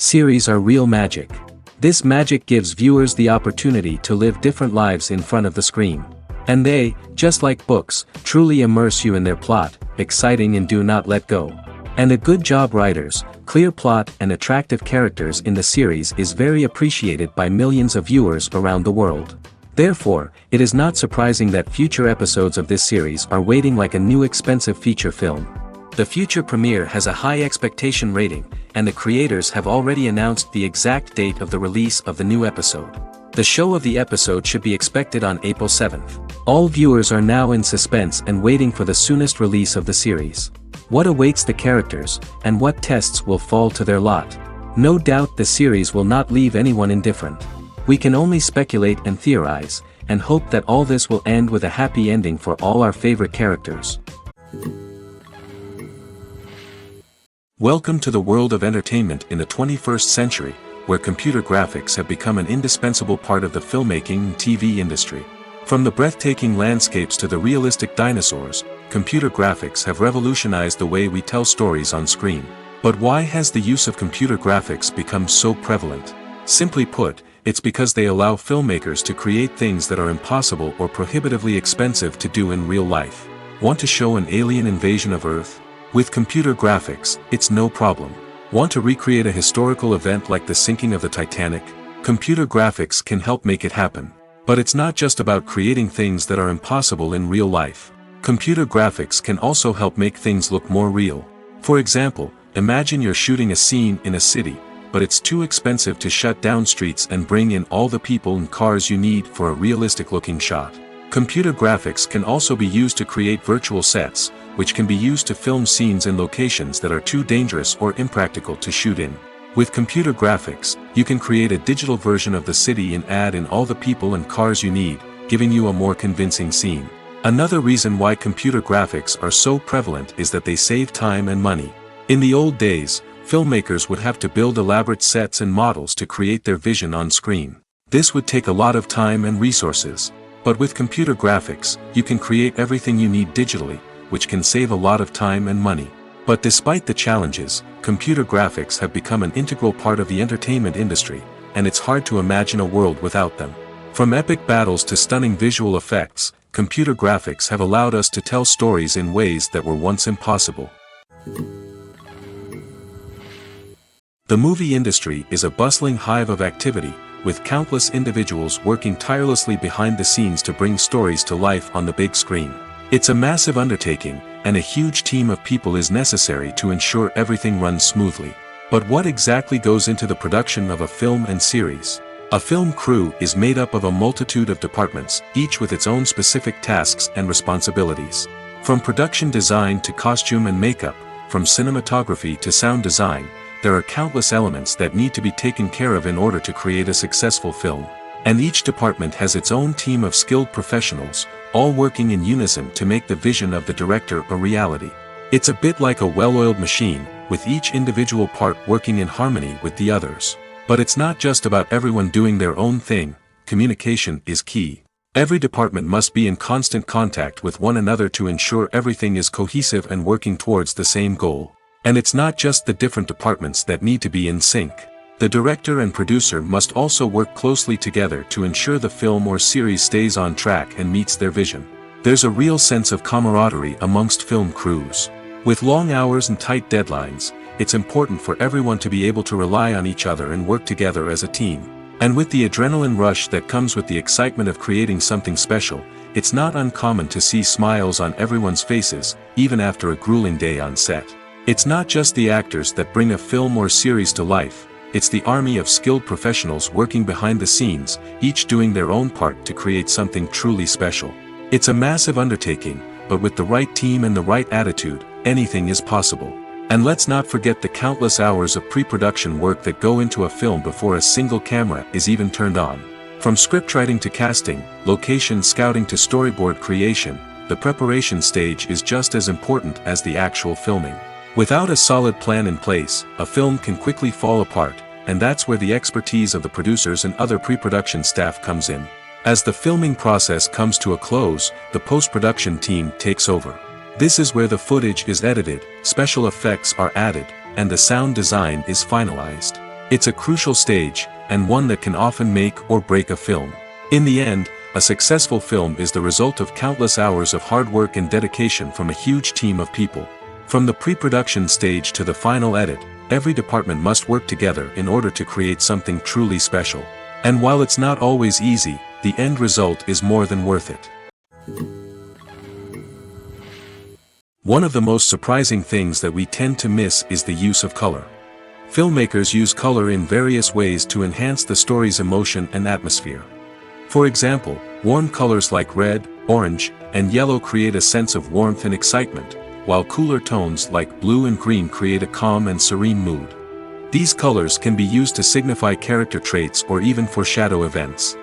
Series are real magic. This magic gives viewers the opportunity to live different lives in front of the screen. And they, just like books, truly immerse you in their plot, exciting and do not let go. And a good job writers, clear plot and attractive characters in the series is very appreciated by millions of viewers around the world. Therefore, it is not surprising that future episodes of this series are waiting like a new expensive feature film. The future premiere has a high expectation rating, and the creators have already announced the exact date of the release of the new episode. The show of the episode should be expected on April 7th. All viewers are now in suspense and waiting for the soonest release of the series. What awaits the characters, and what tests will fall to their lot? No doubt the series will not leave anyone indifferent. We can only speculate and theorize, and hope that all this will end with a happy ending for all our favorite characters. Welcome to the world of entertainment in the 21st century, where computer graphics have become an indispensable part of the filmmaking and TV industry. From the breathtaking landscapes to the realistic dinosaurs, computer graphics have revolutionized the way we tell stories on screen. But why has the use of computer graphics become so prevalent? Simply put, it's because they allow filmmakers to create things that are impossible or prohibitively expensive to do in real life. Want to show an alien invasion of Earth? With computer graphics, it's no problem. Want to recreate a historical event like the sinking of the Titanic? Computer graphics can help make it happen. But it's not just about creating things that are impossible in real life. Computer graphics can also help make things look more real. For example, imagine you're shooting a scene in a city, but it's too expensive to shut down streets and bring in all the people and cars you need for a realistic-looking shot. Computer graphics can also be used to create virtual sets, which can be used to film scenes in locations that are too dangerous or impractical to shoot in. With computer graphics, you can create a digital version of the city and add in all the people and cars you need, giving you a more convincing scene. Another reason why computer graphics are so prevalent is that they save time and money. In the old days, filmmakers would have to build elaborate sets and models to create their vision on screen. This would take a lot of time and resources. But with computer graphics, you can create everything you need digitally, which can save a lot of time and money. But despite the challenges, computer graphics have become an integral part of the entertainment industry, and it's hard to imagine a world without them. From epic battles to stunning visual effects, computer graphics have allowed us to tell stories in ways that were once impossible. The movie industry is a bustling hive of activity, with countless individuals working tirelessly behind the scenes to bring stories to life on the big screen. It's a massive undertaking, and a huge team of people is necessary to ensure everything runs smoothly. But what exactly goes into the production of a film and series? A film crew is made up of a multitude of departments, each with its own specific tasks and responsibilities. From production design to costume and makeup, from cinematography to sound design, there are countless elements that need to be taken care of in order to create a successful film. And each department has its own team of skilled professionals, all working in unison to make the vision of the director a reality. It's a bit like a well-oiled machine, with each individual part working in harmony with the others. But it's not just about everyone doing their own thing. Communication is key. Every department must be in constant contact with one another to ensure everything is cohesive and working towards the same goal. And it's not just the different departments that need to be in sync. The director and producer must also work closely together to ensure the film or series stays on track and meets their vision. There's a real sense of camaraderie amongst film crews. With long hours and tight deadlines, it's important for everyone to be able to rely on each other and work together as a team. And with the adrenaline rush that comes with the excitement of creating something special, it's not uncommon to see smiles on everyone's faces, even after a grueling day on set. It's not just the actors that bring a film or series to life. It's the army of skilled professionals working behind the scenes, each doing their own part to create something truly special. It's a massive undertaking, but with the right team and the right attitude, anything is possible. And let's not forget the countless hours of pre-production work that go into a film before a single camera is even turned on. From scriptwriting to casting, location scouting to storyboard creation, the preparation stage is just as important as the actual filming. Without a solid plan in place, a film can quickly fall apart, and that's where the expertise of the producers and other pre-production staff comes in. As the filming process comes to a close, the post-production team takes over. This is where the footage is edited, special effects are added, and the sound design is finalized. It's a crucial stage, and one that can often make or break a film. In the end, a successful film is the result of countless hours of hard work and dedication from a huge team of people. From the pre-production stage to the final edit, every department must work together in order to create something truly special. And while it's not always easy, the end result is more than worth it. One of the most surprising things that we tend to miss is the use of color. Filmmakers use color in various ways to enhance the story's emotion and atmosphere. For example, warm colors like red, orange, and yellow create a sense of warmth and excitement, while cooler tones like blue and green create a calm and serene mood. These colors can be used to signify character traits or even foreshadow events.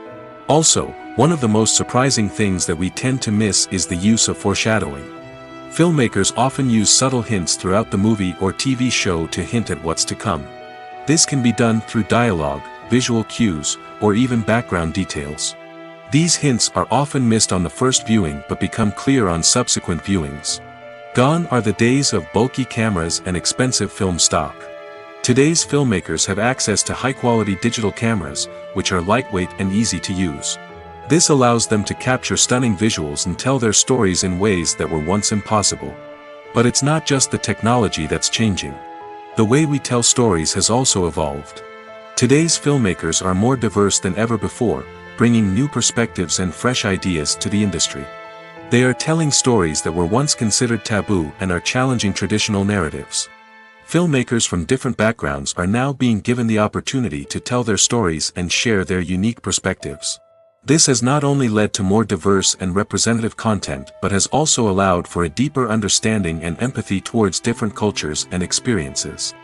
Also, one of the most surprising things that we tend to miss is the use of foreshadowing. Filmmakers often use subtle hints throughout the movie or TV show to hint at what's to come. This can be done through dialogue, visual cues, or even background details. These hints are often missed on the first viewing but become clear on subsequent viewings. Gone are the days of bulky cameras and expensive film stock. Today's filmmakers have access to high-quality digital cameras, which are lightweight and easy to use. This allows them to capture stunning visuals and tell their stories in ways that were once impossible. But it's not just the technology that's changing. The way we tell stories has also evolved. Today's filmmakers are more diverse than ever before, bringing new perspectives and fresh ideas to the industry. They are telling stories that were once considered taboo and are challenging traditional narratives. Filmmakers from different backgrounds are now being given the opportunity to tell their stories and share their unique perspectives. This has not only led to more diverse and representative content but has also allowed for a deeper understanding and empathy towards different cultures and experiences.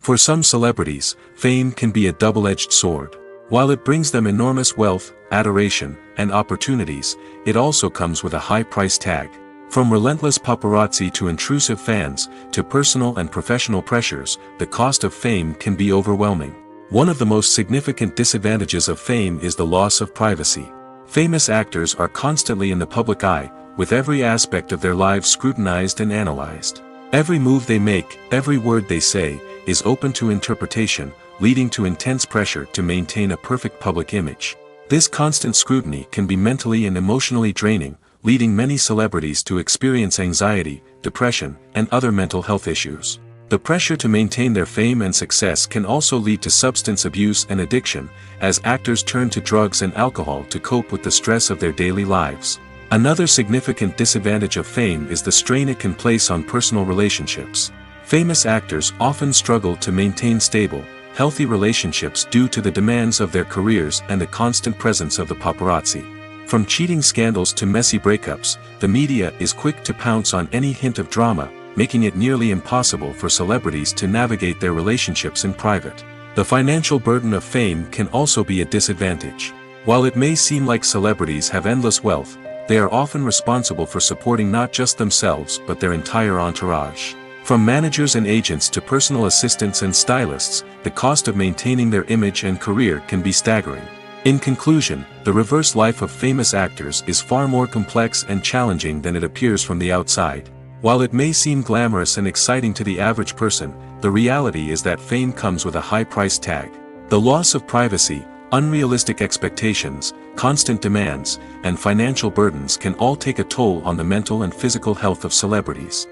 For some celebrities, fame can be a double-edged sword. While it brings them enormous wealth, adoration, and opportunities, it also comes with a high price tag. From relentless paparazzi to intrusive fans, to personal and professional pressures, the cost of fame can be overwhelming. One of the most significant disadvantages of fame is the loss of privacy. Famous actors are constantly in the public eye, with every aspect of their lives scrutinized and analyzed. Every move they make, every word they say, is open to interpretation, leading to intense pressure to maintain a perfect public image. This constant scrutiny can be mentally and emotionally draining, leading many celebrities to experience anxiety, depression, and other mental health issues. The pressure to maintain their fame and success can also lead to substance abuse and addiction, as actors turn to drugs and alcohol to cope with the stress of their daily lives. Another significant disadvantage of fame is the strain it can place on personal relationships. Famous actors often struggle to maintain stable, healthy relationships due to the demands of their careers and the constant presence of the paparazzi. From cheating scandals to messy breakups, the media is quick to pounce on any hint of drama, making it nearly impossible for celebrities to navigate their relationships in private. The financial burden of fame can also be a disadvantage. While it may seem like celebrities have endless wealth, they are often responsible for supporting not just themselves but their entire entourage. From managers and agents to personal assistants and stylists, the cost of maintaining their image and career can be staggering. In conclusion, the reverse life of famous actors is far more complex and challenging than it appears from the outside. While it may seem glamorous and exciting to the average person, the reality is that fame comes with a high price tag. The loss of privacy, unrealistic expectations, constant demands, and financial burdens can all take a toll on the mental and physical health of celebrities.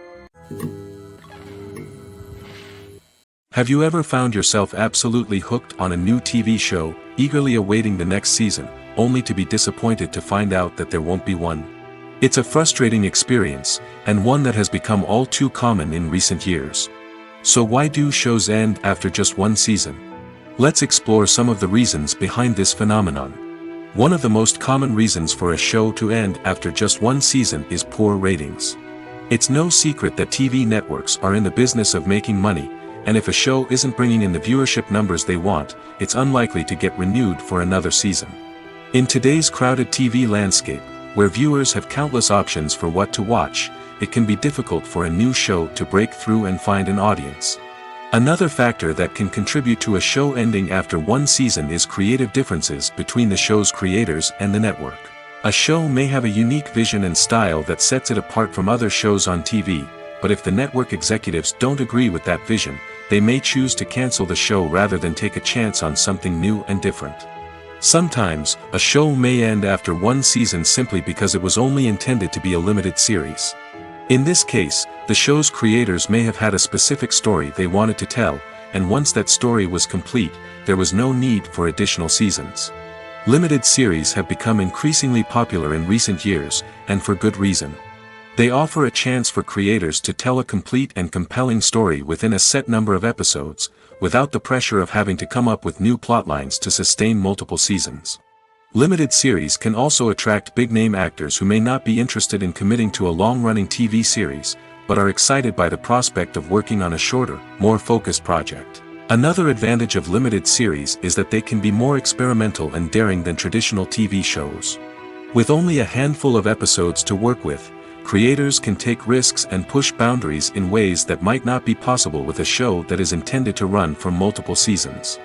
Have you ever found yourself absolutely hooked on a new TV show, eagerly awaiting the next season, only to be disappointed to find out that there won't be one? It's a frustrating experience, and one that has become all too common in recent years. So why do shows end after just one season? Let's explore some of the reasons behind this phenomenon. One of the most common reasons for a show to end after just one season is poor ratings. It's no secret that TV networks are in the business of making money, and if a show isn't bringing in the viewership numbers they want, it's unlikely to get renewed for another season. In today's crowded TV landscape, where viewers have countless options for what to watch, it can be difficult for a new show to break through and find an audience. Another factor that can contribute to a show ending after one season is creative differences between the show's creators and the network. A show may have a unique vision and style that sets it apart from other shows on TV, but if the network executives don't agree with that vision, they may choose to cancel the show rather than take a chance on something new and different. Sometimes, a show may end after one season simply because it was only intended to be a limited series. In this case, the show's creators may have had a specific story they wanted to tell, and once that story was complete, there was no need for additional seasons. Limited series have become increasingly popular in recent years, and for good reason. They offer a chance for creators to tell a complete and compelling story within a set number of episodes, without the pressure of having to come up with new plotlines to sustain multiple seasons. Limited series can also attract big-name actors who may not be interested in committing to a long-running TV series, but are excited by the prospect of working on a shorter, more focused project. Another advantage of limited series is that they can be more experimental and daring than traditional TV shows. With only a handful of episodes to work with, creators can take risks and push boundaries in ways that might not be possible with a show that is intended to run for multiple seasons.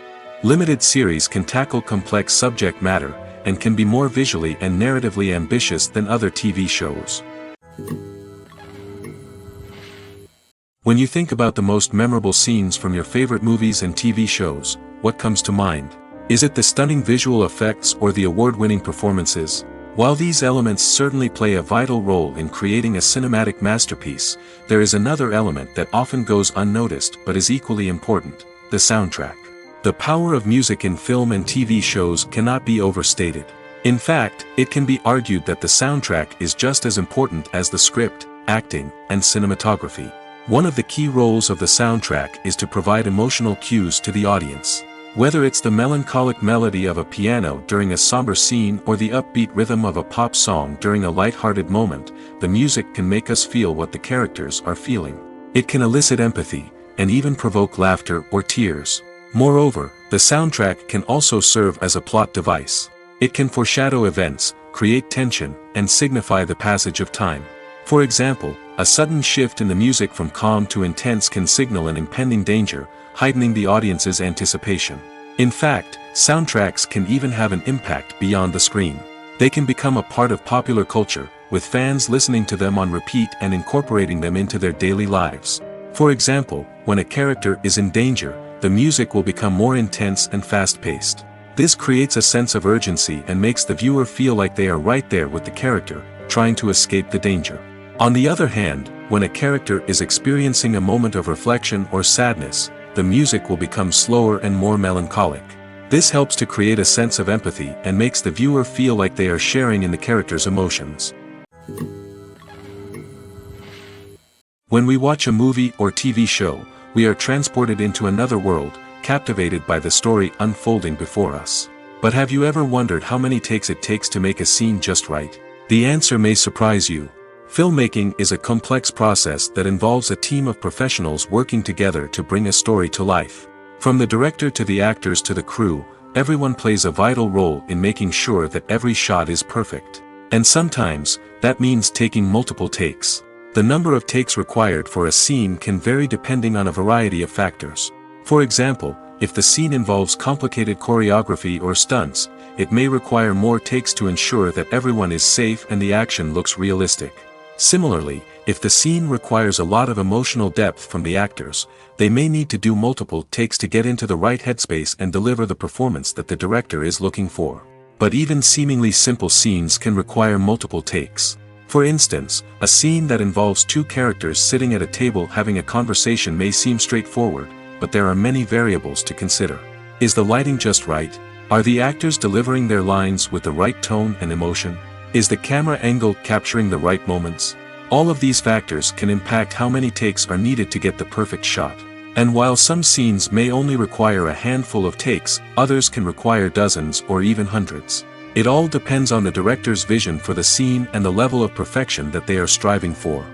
Limited series can tackle complex subject matter, and can be more visually and narratively ambitious than other TV shows. When you think about the most memorable scenes from your favorite movies and TV shows, what comes to mind? Is it the stunning visual effects or the award-winning performances? While these elements certainly play a vital role in creating a cinematic masterpiece, there is another element that often goes unnoticed but is equally important: the soundtrack. The power of music in film and TV shows cannot be overstated. In fact, it can be argued that the soundtrack is just as important as the script, acting, and cinematography. One of the key roles of the soundtrack is to provide emotional cues to the audience. Whether it's the melancholic melody of a piano during a somber scene or the upbeat rhythm of a pop song during a light-hearted moment, the music can make us feel what the characters are feeling. It can elicit empathy, and even provoke laughter or tears. Moreover, the soundtrack can also serve as a plot device. It can foreshadow events, create tension, and signify the passage of time. For example, a sudden shift in the music from calm to intense can signal an impending danger, heightening the audience's anticipation. In fact, soundtracks can even have an impact beyond the screen. They can become a part of popular culture, with fans listening to them on repeat and incorporating them into their daily lives. For example, when a character is in danger, the music will become more intense and fast-paced. This creates a sense of urgency and makes the viewer feel like they are right there with the character, trying to escape the danger. On the other hand, when a character is experiencing a moment of reflection or sadness, the music will become slower and more melancholic. This helps to create a sense of empathy and makes the viewer feel like they are sharing in the character's emotions. When we watch a movie or TV show, we are transported into another world, captivated by the story unfolding before us. But have you ever wondered how many takes it takes to make a scene just right? The answer may surprise you. Filmmaking is a complex process that involves a team of professionals working together to bring a story to life. From the director to the actors to the crew, everyone plays a vital role in making sure that every shot is perfect. And sometimes, that means taking multiple takes. The number of takes required for a scene can vary depending on a variety of factors. For example, if the scene involves complicated choreography or stunts, it may require more takes to ensure that everyone is safe and the action looks realistic. Similarly, if the scene requires a lot of emotional depth from the actors, they may need to do multiple takes to get into the right headspace and deliver the performance that the director is looking for. But even seemingly simple scenes can require multiple takes. For instance, a scene that involves two characters sitting at a table having a conversation may seem straightforward, but there are many variables to consider. Is the lighting just right? Are the actors delivering their lines with the right tone and emotion? Is the camera angle capturing the right moments? All of these factors can impact how many takes are needed to get the perfect shot. And while some scenes may only require a handful of takes, others can require dozens or even hundreds. It all depends on the director's vision for the scene and the level of perfection that they are striving for.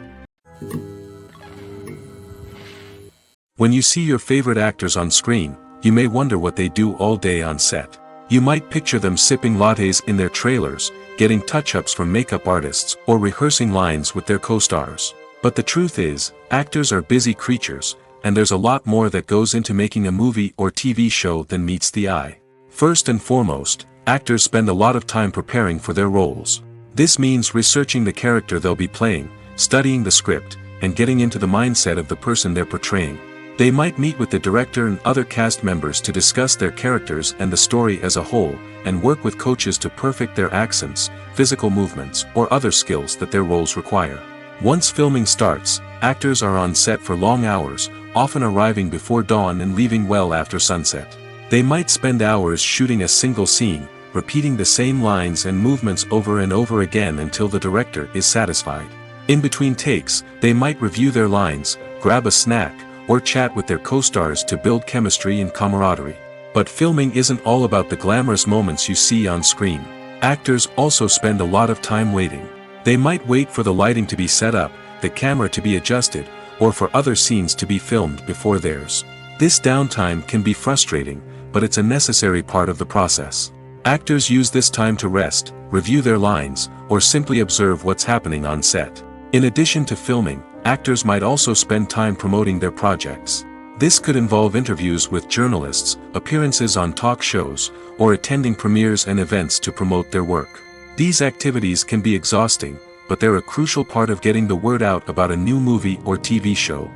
When you see your favorite actors on screen, you may wonder what they do all day on set. You might picture them sipping lattes in their trailers, getting touch-ups from makeup artists, or rehearsing lines with their co-stars. But the truth is, actors are busy creatures, and there's a lot more that goes into making a movie or TV show than meets the eye. First and foremost, actors spend a lot of time preparing for their roles. This means researching the character they'll be playing, studying the script, and getting into the mindset of the person they're portraying. They might meet with the director and other cast members to discuss their characters and the story as a whole, and work with coaches to perfect their accents, physical movements, or other skills that their roles require. Once filming starts, actors are on set for long hours, often arriving before dawn and leaving well after sunset. They might spend hours shooting a single scene, repeating the same lines and movements over and over again until the director is satisfied. In between takes, they might review their lines, grab a snack, or chat with their co-stars to build chemistry and camaraderie. But filming isn't all about the glamorous moments you see on screen. Actors also spend a lot of time waiting. They might wait for the lighting to be set up, the camera to be adjusted, or for other scenes to be filmed before theirs. This downtime can be frustrating, but it's a necessary part of the process. Actors use this time to rest, review their lines, or simply observe what's happening on set. In addition to filming, actors might also spend time promoting their projects. This could involve interviews with journalists, appearances on talk shows, or attending premieres and events to promote their work. These activities can be exhausting, but they're a crucial part of getting the word out about a new movie or TV show.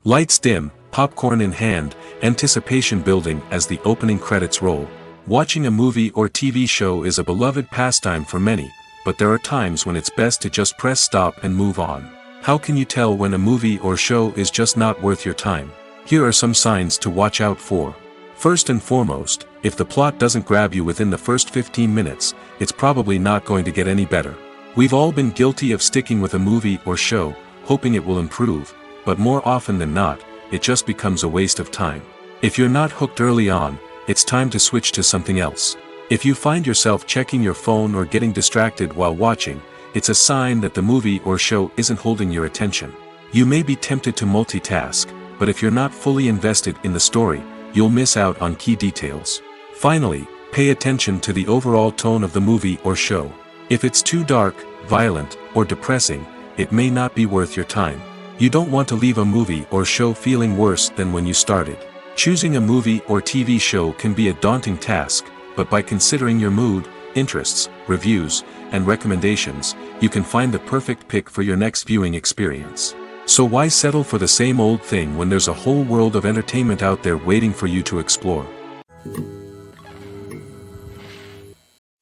Lights dim, popcorn in hand, anticipation building as the opening credits roll. Watching a movie or TV show is a beloved pastime for many, but there are times when it's best to just press stop and move on. How can you tell when a movie or show is just not worth your time? Here are some signs to watch out for. First and foremost, if the plot doesn't grab you within the first 15 minutes, it's probably not going to get any better. We've all been guilty of sticking with a movie or show, hoping it will improve, but more often than not, it just becomes a waste of time. If you're not hooked early on, it's time to switch to something else. If you find yourself checking your phone or getting distracted while watching, it's a sign that the movie or show isn't holding your attention. You may be tempted to multitask, but if you're not fully invested in the story, you'll miss out on key details. Finally, pay attention to the overall tone of the movie or show. If it's too dark, violent, or depressing, it may not be worth your time. You don't want to leave a movie or show feeling worse than when you started. Choosing a movie or TV show can be a daunting task, but by considering your mood, interests, reviews, and recommendations, you can find the perfect pick for your next viewing experience. So why settle for the same old thing when there's a whole world of entertainment out there waiting for you to explore?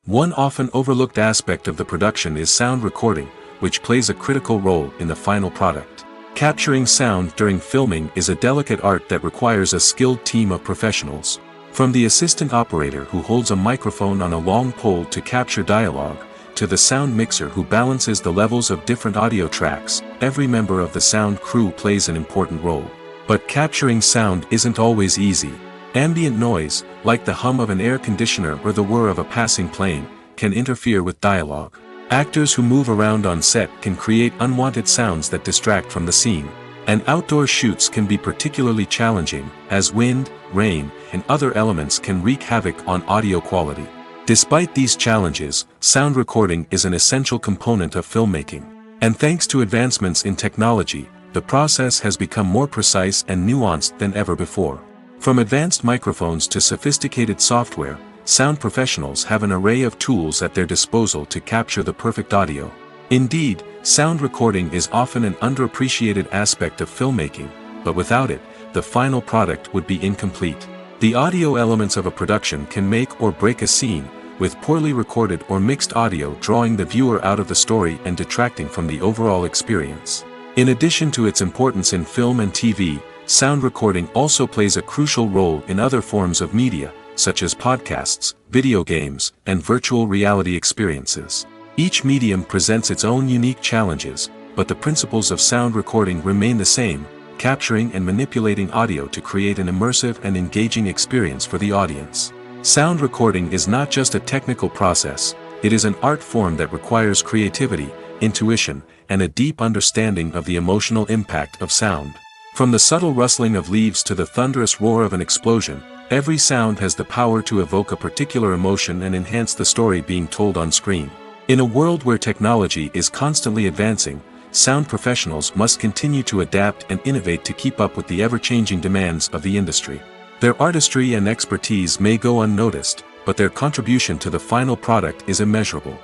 One often overlooked aspect of the production is sound recording, which plays a critical role in the final product. Capturing sound during filming is a delicate art that requires a skilled team of professionals. From the assistant operator who holds a microphone on a long pole to capture dialogue, to the sound mixer who balances the levels of different audio tracks, every member of the sound crew plays an important role. But capturing sound isn't always easy. Ambient noise, like the hum of an air conditioner or the whir of a passing plane, can interfere with dialogue. Actors who move around on set can create unwanted sounds that distract from the scene. And outdoor shoots can be particularly challenging, as wind, rain, and other elements can wreak havoc on audio quality. Despite these challenges, sound recording is an essential component of filmmaking. And thanks to advancements in technology, the process has become more precise and nuanced than ever before. From advanced microphones to sophisticated software, sound professionals have an array of tools at their disposal to capture the perfect audio. Indeed, sound recording is often an underappreciated aspect of filmmaking, but without it, the final product would be incomplete. The audio elements of a production can make or break a scene, with poorly recorded or mixed audio drawing the viewer out of the story and detracting from the overall experience. In addition to its importance in film and TV, sound recording also plays a crucial role in other forms of media, such as podcasts, video games, and virtual reality experiences. Each medium presents its own unique challenges, but the principles of sound recording remain the same, capturing and manipulating audio to create an immersive and engaging experience for the audience. Sound recording is not just a technical process, it is an art form that requires creativity, intuition, and a deep understanding of the emotional impact of sound. From the subtle rustling of leaves to the thunderous roar of an explosion, every sound has the power to evoke a particular emotion and enhance the story being told on screen. In a world where technology is constantly advancing, sound professionals must continue to adapt and innovate to keep up with the ever-changing demands of the industry. Their artistry and expertise may go unnoticed, but their contribution to the final product is immeasurable.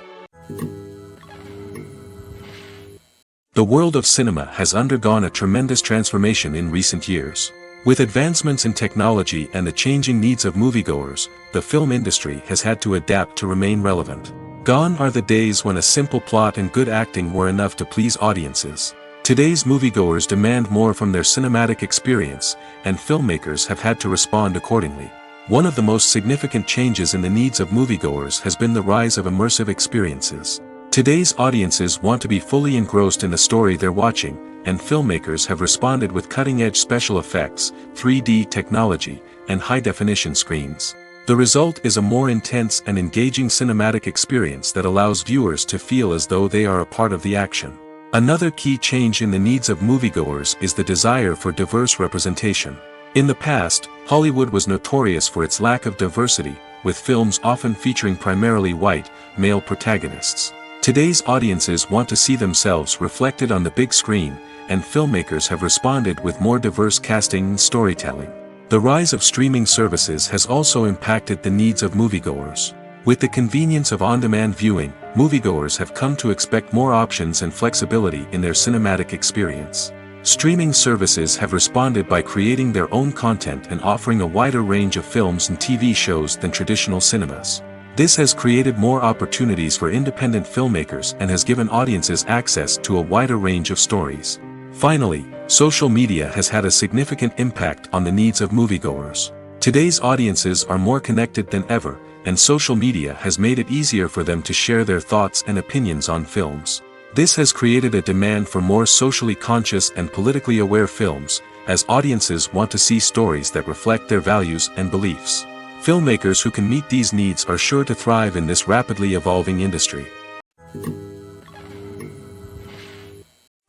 The world of cinema has undergone a tremendous transformation in recent years. With advancements in technology and the changing needs of moviegoers, the film industry has had to adapt to remain relevant. Gone are the days when a simple plot and good acting were enough to please audiences. Today's moviegoers demand more from their cinematic experience, and filmmakers have had to respond accordingly. One of the most significant changes in the needs of moviegoers has been the rise of immersive experiences. Today's audiences want to be fully engrossed in the story they're watching, and filmmakers have responded with cutting-edge special effects, 3D technology, and high-definition screens. The result is a more intense and engaging cinematic experience that allows viewers to feel as though they are a part of the action. Another key change in the needs of moviegoers is the desire for diverse representation. In the past, Hollywood was notorious for its lack of diversity, with films often featuring primarily white, male protagonists. Today's audiences want to see themselves reflected on the big screen, and filmmakers have responded with more diverse casting and storytelling. The rise of streaming services has also impacted the needs of moviegoers. With the convenience of on-demand viewing, moviegoers have come to expect more options and flexibility in their cinematic experience. Streaming services have responded by creating their own content and offering a wider range of films and TV shows than traditional cinemas. This has created more opportunities for independent filmmakers and has given audiences access to a wider range of stories. Finally, social media has had a significant impact on the needs of moviegoers. Today's audiences are more connected than ever, and social media has made it easier for them to share their thoughts and opinions on films. This has created a demand for more socially conscious and politically aware films, as audiences want to see stories that reflect their values and beliefs. Filmmakers who can meet these needs are sure to thrive in this rapidly evolving industry.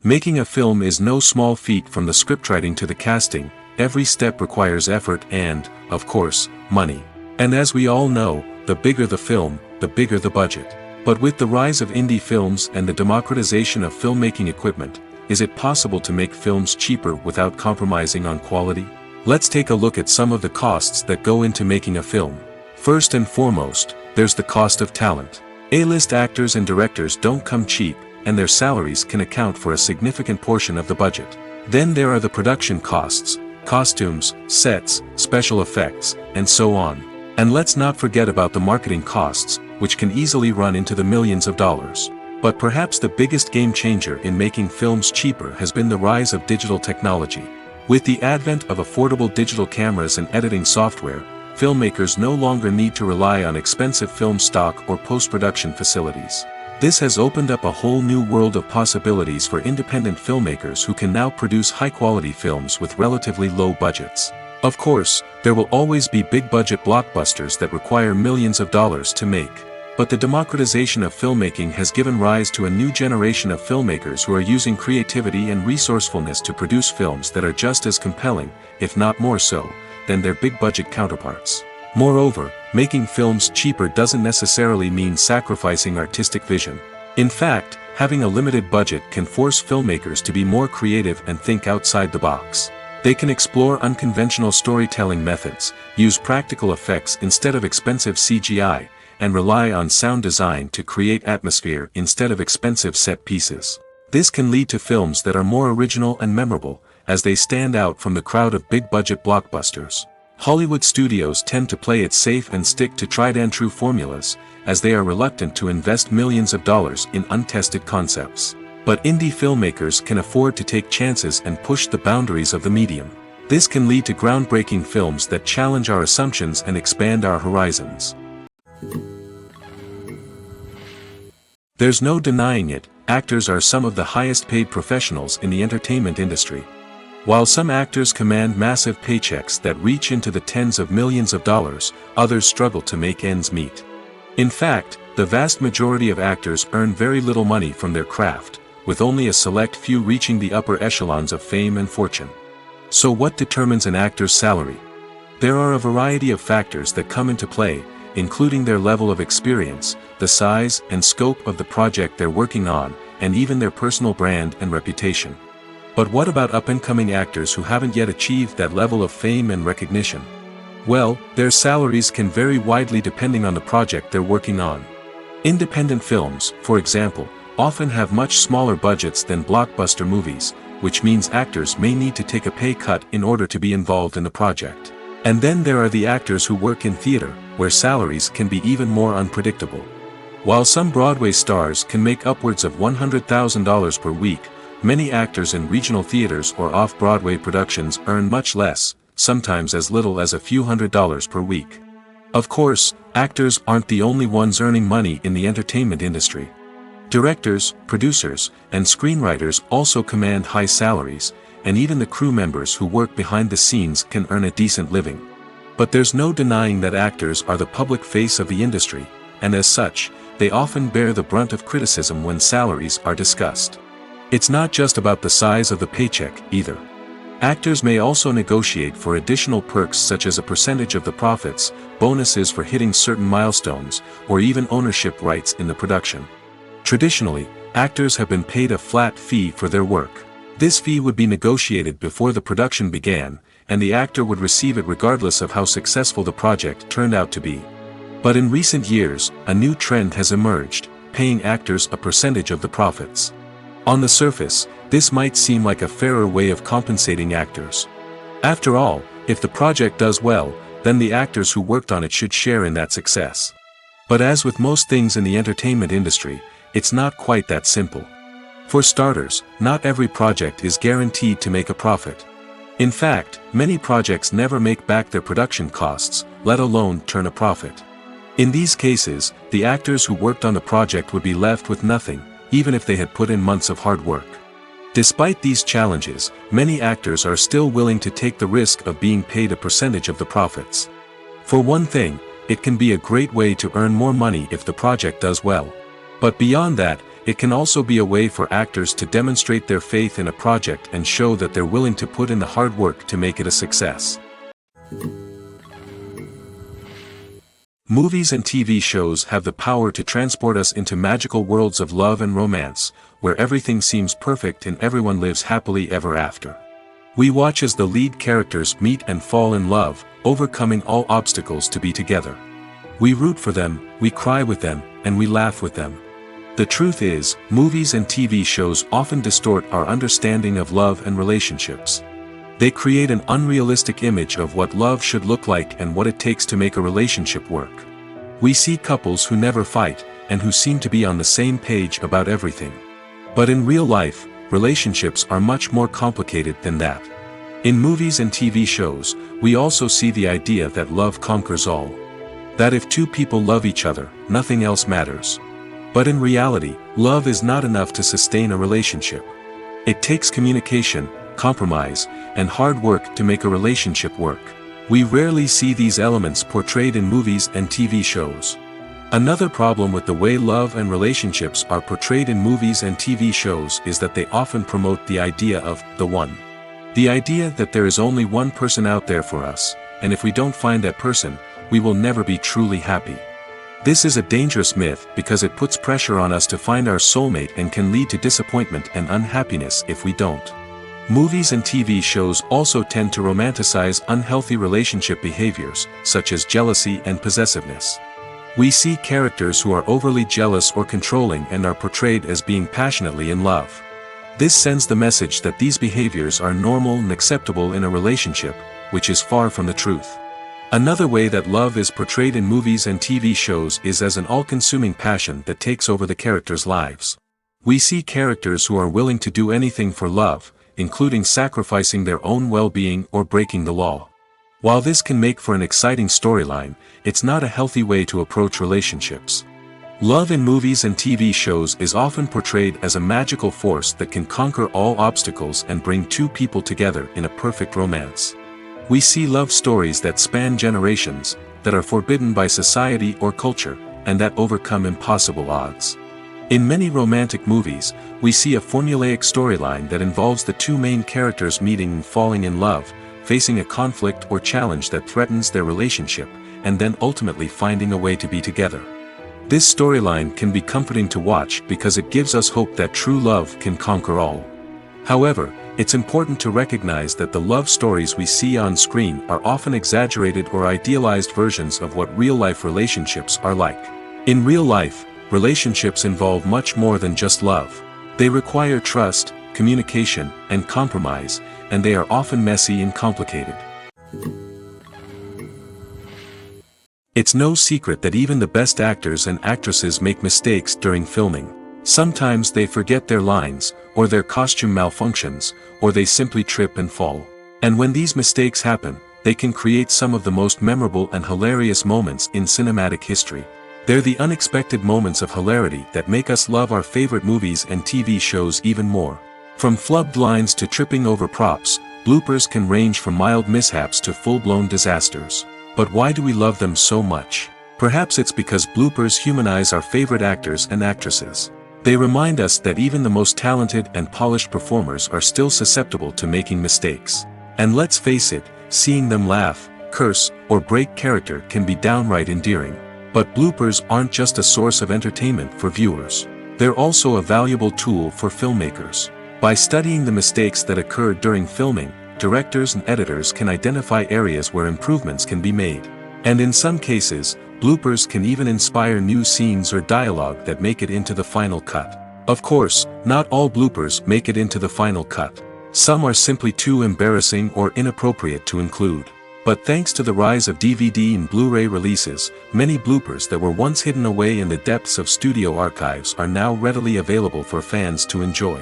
Making a film is no small feat. From the scriptwriting to the casting, every step requires effort and, of course, money. And as we all know, the bigger the film, the bigger the budget. But with the rise of indie films and the democratization of filmmaking equipment, is it possible to make films cheaper without compromising on quality? Let's take a look at some of the costs that go into making a film. First and foremost, there's the cost of talent. A-list actors and directors don't come cheap, and their salaries can account for a significant portion of the budget. Then there are the production costs, costumes, sets, special effects, and so on. And let's not forget about the marketing costs, which can easily run into the millions of dollars. But perhaps the biggest game changer in making films cheaper has been the rise of digital technology. With the advent of affordable digital cameras and editing software, filmmakers no longer need to rely on expensive film stock or post-production facilities. This has opened up a whole new world of possibilities for independent filmmakers who can now produce high-quality films with relatively low budgets. Of course, there will always be big-budget blockbusters that require millions of dollars to make. But the democratization of filmmaking has given rise to a new generation of filmmakers who are using creativity and resourcefulness to produce films that are just as compelling, if not more so, than their big-budget counterparts. Moreover, making films cheaper doesn't necessarily mean sacrificing artistic vision. In fact, having a limited budget can force filmmakers to be more creative and think outside the box. They can explore unconventional storytelling methods, use practical effects instead of expensive CGI, and rely on sound design to create atmosphere instead of expensive set pieces. This can lead to films that are more original and memorable, as they stand out from the crowd of big-budget blockbusters. Hollywood studios tend to play it safe and stick to tried-and-true formulas, as they are reluctant to invest millions of dollars in untested concepts. But indie filmmakers can afford to take chances and push the boundaries of the medium. This can lead to groundbreaking films that challenge our assumptions and expand our horizons. There's no denying it, actors are some of the highest-paid professionals in the entertainment industry. While some actors command massive paychecks that reach into the tens of millions of dollars, others struggle to make ends meet. In fact, the vast majority of actors earn very little money from their craft, with only a select few reaching the upper echelons of fame and fortune. So what determines an actor's salary? There are a variety of factors that come into play, including their level of experience, the size and scope of the project they're working on, and even their personal brand and reputation. But what about up-and-coming actors who haven't yet achieved that level of fame and recognition? Well, their salaries can vary widely depending on the project they're working on. Independent films, for example, often have much smaller budgets than blockbuster movies, which means actors may need to take a pay cut in order to be involved in the project. And then there are the actors who work in theater, where salaries can be even more unpredictable. While some Broadway stars can make upwards of $100,000 per week, many actors in regional theaters or off-Broadway productions earn much less, sometimes as little as a few $100s per week. Of course, actors aren't the only ones earning money in the entertainment industry. Directors, producers, and screenwriters also command high salaries, and even the crew members who work behind the scenes can earn a decent living. But there's no denying that actors are the public face of the industry, and as such, they often bear the brunt of criticism when salaries are discussed. It's not just about the size of the paycheck, either. Actors may also negotiate for additional perks such as a percentage of the profits, bonuses for hitting certain milestones, or even ownership rights in the production. Traditionally, actors have been paid a flat fee for their work. This fee would be negotiated before the production began, and the actor would receive it regardless of how successful the project turned out to be. But in recent years, a new trend has emerged, paying actors a percentage of the profits. On the surface, this might seem like a fairer way of compensating actors. After all, if the project does well, then the actors who worked on it should share in that success. But as with most things in the entertainment industry, it's not quite that simple. For starters, not every project is guaranteed to make a profit. In fact, many projects never make back their production costs, let alone turn a profit. In these cases, the actors who worked on the project would be left with nothing, even if they had put in months of hard work. Despite these challenges, many actors are still willing to take the risk of being paid a percentage of the profits. For one thing, it can be a great way to earn more money if the project does well. But beyond that, it can also be a way for actors to demonstrate their faith in a project and show that they're willing to put in the hard work to make it a success. Movies and TV shows have the power to transport us into magical worlds of love and romance, where everything seems perfect and everyone lives happily ever after. We watch as the lead characters meet and fall in love, overcoming all obstacles to be together. We root for them, we cry with them, and we laugh with them. The truth is, movies and TV shows often distort our understanding of love and relationships. They create an unrealistic image of what love should look like and what it takes to make a relationship work. We see couples who never fight, and who seem to be on the same page about everything. But in real life, relationships are much more complicated than that. In movies and TV shows, we also see the idea that love conquers all. That if two people love each other, nothing else matters. But in reality, love is not enough to sustain a relationship. It takes communication, compromise, and hard work to make a relationship work. We rarely see these elements portrayed in movies and TV shows. Another problem with the way love and relationships are portrayed in movies and TV shows is that they often promote the idea of the one. The idea that there is only one person out there for us, and if we don't find that person, we will never be truly happy. This is a dangerous myth because it puts pressure on us to find our soulmate and can lead to disappointment and unhappiness if we don't. Movies and TV shows also tend to romanticize unhealthy relationship behaviors, such as jealousy and possessiveness. We see characters who are overly jealous or controlling and are portrayed as being passionately in love. This sends the message that these behaviors are normal and acceptable in a relationship, which is far from the truth. Another way that love is portrayed in movies and TV shows is as an all-consuming passion that takes over the characters' lives. We see characters who are willing to do anything for love, including sacrificing their own well-being or breaking the law. While this can make for an exciting storyline, it's not a healthy way to approach relationships. Love in movies and TV shows is often portrayed as a magical force that can conquer all obstacles and bring two people together in a perfect romance. We see love stories that span generations, that are forbidden by society or culture, and that overcome impossible odds. In many romantic movies, we see a formulaic storyline that involves the two main characters meeting and falling in love, facing a conflict or challenge that threatens their relationship, and then ultimately finding a way to be together. This storyline can be comforting to watch because it gives us hope that true love can conquer all. However, it's important to recognize that the love stories we see on screen are often exaggerated or idealized versions of what real-life relationships are like. In real life, relationships involve much more than just love. They require trust, communication, and compromise, and they are often messy and complicated. It's no secret that even the best actors and actresses make mistakes during filming. Sometimes they forget their lines, or their costume malfunctions, or they simply trip and fall. And when these mistakes happen, they can create some of the most memorable and hilarious moments in cinematic history. They're the unexpected moments of hilarity that make us love our favorite movies and TV shows even more. From flubbed lines to tripping over props, bloopers can range from mild mishaps to full-blown disasters. But why do we love them so much? Perhaps it's because bloopers humanize our favorite actors and actresses. They remind us that even the most talented and polished performers are still susceptible to making mistakes. And let's face it, seeing them laugh, curse, or break character can be downright endearing. But bloopers aren't just a source of entertainment for viewers. They're also a valuable tool for filmmakers. By studying the mistakes that occur during filming, directors and editors can identify areas where improvements can be made. And in some cases, bloopers can even inspire new scenes or dialogue that make it into the final cut. Of course, not all bloopers make it into the final cut. Some are simply too embarrassing or inappropriate to include. But thanks to the rise of DVD and Blu-ray releases, many bloopers that were once hidden away in the depths of studio archives are now readily available for fans to enjoy.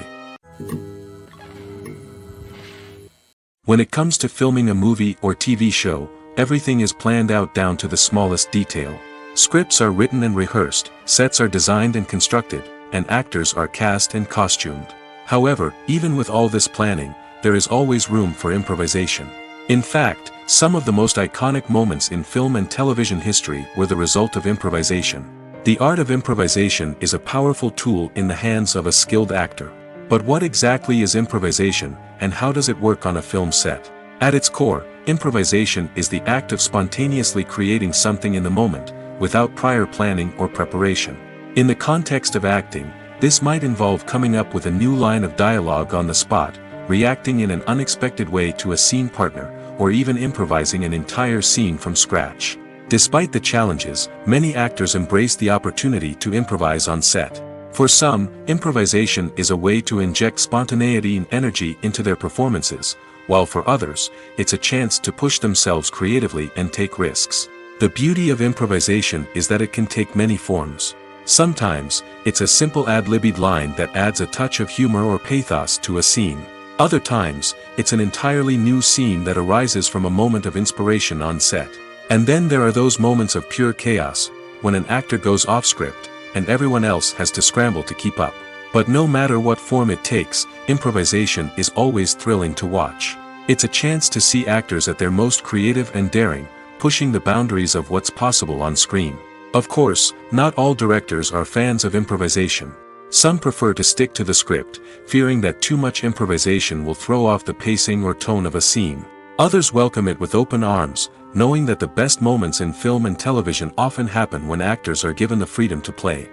When it comes to filming a movie or TV show, everything is planned out down to the smallest detail. Scripts are written and rehearsed, sets are designed and constructed, and actors are cast and costumed. However, even with all this planning, there is always room for improvisation. In fact, some of the most iconic moments in film and television history were the result of improvisation. The art of improvisation is a powerful tool in the hands of a skilled actor. But what exactly is improvisation, and how does it work on a film set? At its core, improvisation is the act of spontaneously creating something in the moment, without prior planning or preparation. In the context of acting, this might involve coming up with a new line of dialogue on the spot, reacting in an unexpected way to a scene partner, or even improvising an entire scene from scratch. Despite the challenges, many actors embrace the opportunity to improvise on set. For some, improvisation is a way to inject spontaneity and energy into their performances, while for others, it's a chance to push themselves creatively and take risks. The beauty of improvisation is that it can take many forms. Sometimes, it's a simple ad-libbed line that adds a touch of humor or pathos to a scene. Other times, it's an entirely new scene that arises from a moment of inspiration on set. And then there are those moments of pure chaos, when an actor goes off script, and everyone else has to scramble to keep up. But no matter what form it takes, improvisation is always thrilling to watch. It's a chance to see actors at their most creative and daring, pushing the boundaries of what's possible on screen. Of course, not all directors are fans of improvisation. Some prefer to stick to the script, fearing that too much improvisation will throw off the pacing or tone of a scene. Others welcome it with open arms, knowing that the best moments in film and television often happen when actors are given the freedom to play.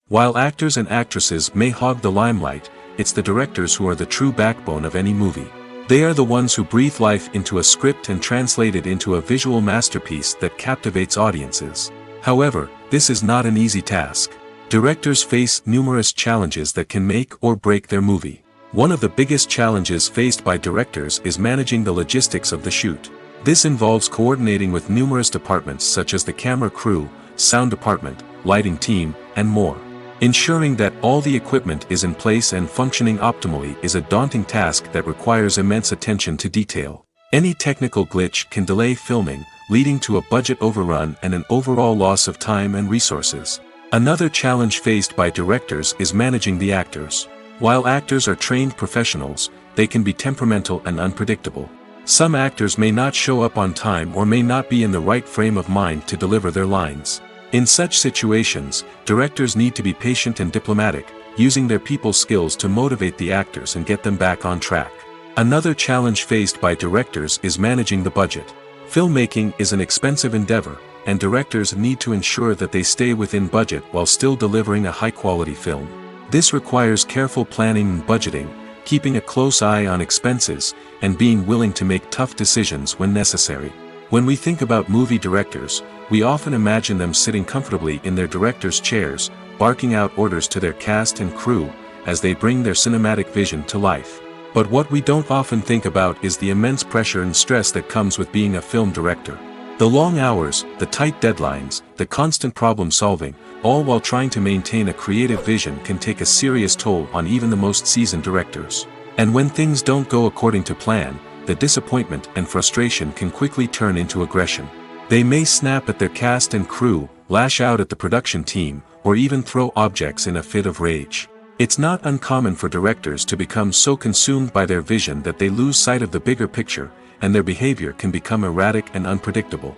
While actors and actresses may hog the limelight, it's the directors who are the true backbone of any movie. They are the ones who breathe life into a script and translate it into a visual masterpiece that captivates audiences. However, this is not an easy task. Directors face numerous challenges that can make or break their movie. One of the biggest challenges faced by directors is managing the logistics of the shoot. This involves coordinating with numerous departments such as the camera crew, sound department, lighting team, and more. Ensuring that all the equipment is in place and functioning optimally is a daunting task that requires immense attention to detail. Any technical glitch can delay filming, leading to a budget overrun and an overall loss of time and resources. Another challenge faced by directors is managing the actors. While actors are trained professionals, they can be temperamental and unpredictable. Some actors may not show up on time or may not be in the right frame of mind to deliver their lines. In such situations, directors need to be patient and diplomatic, using their people skills to motivate the actors and get them back on track. Another challenge faced by directors is managing the budget. Filmmaking is an expensive endeavor, and directors need to ensure that they stay within budget while still delivering a high-quality film. This requires careful planning and budgeting, keeping a close eye on expenses, and being willing to make tough decisions when necessary. When we think about movie directors, we often imagine them sitting comfortably in their director's chairs, barking out orders to their cast and crew, as they bring their cinematic vision to life. But what we don't often think about is the immense pressure and stress that comes with being a film director. The long hours, the tight deadlines, the constant problem solving, all while trying to maintain a creative vision can take a serious toll on even the most seasoned directors. And when things don't go according to plan, the disappointment and frustration can quickly turn into aggression. They may snap at their cast and crew, lash out at the production team, or even throw objects in a fit of rage. It's not uncommon for directors to become so consumed by their vision that they lose sight of the bigger picture, and their behavior can become erratic and unpredictable.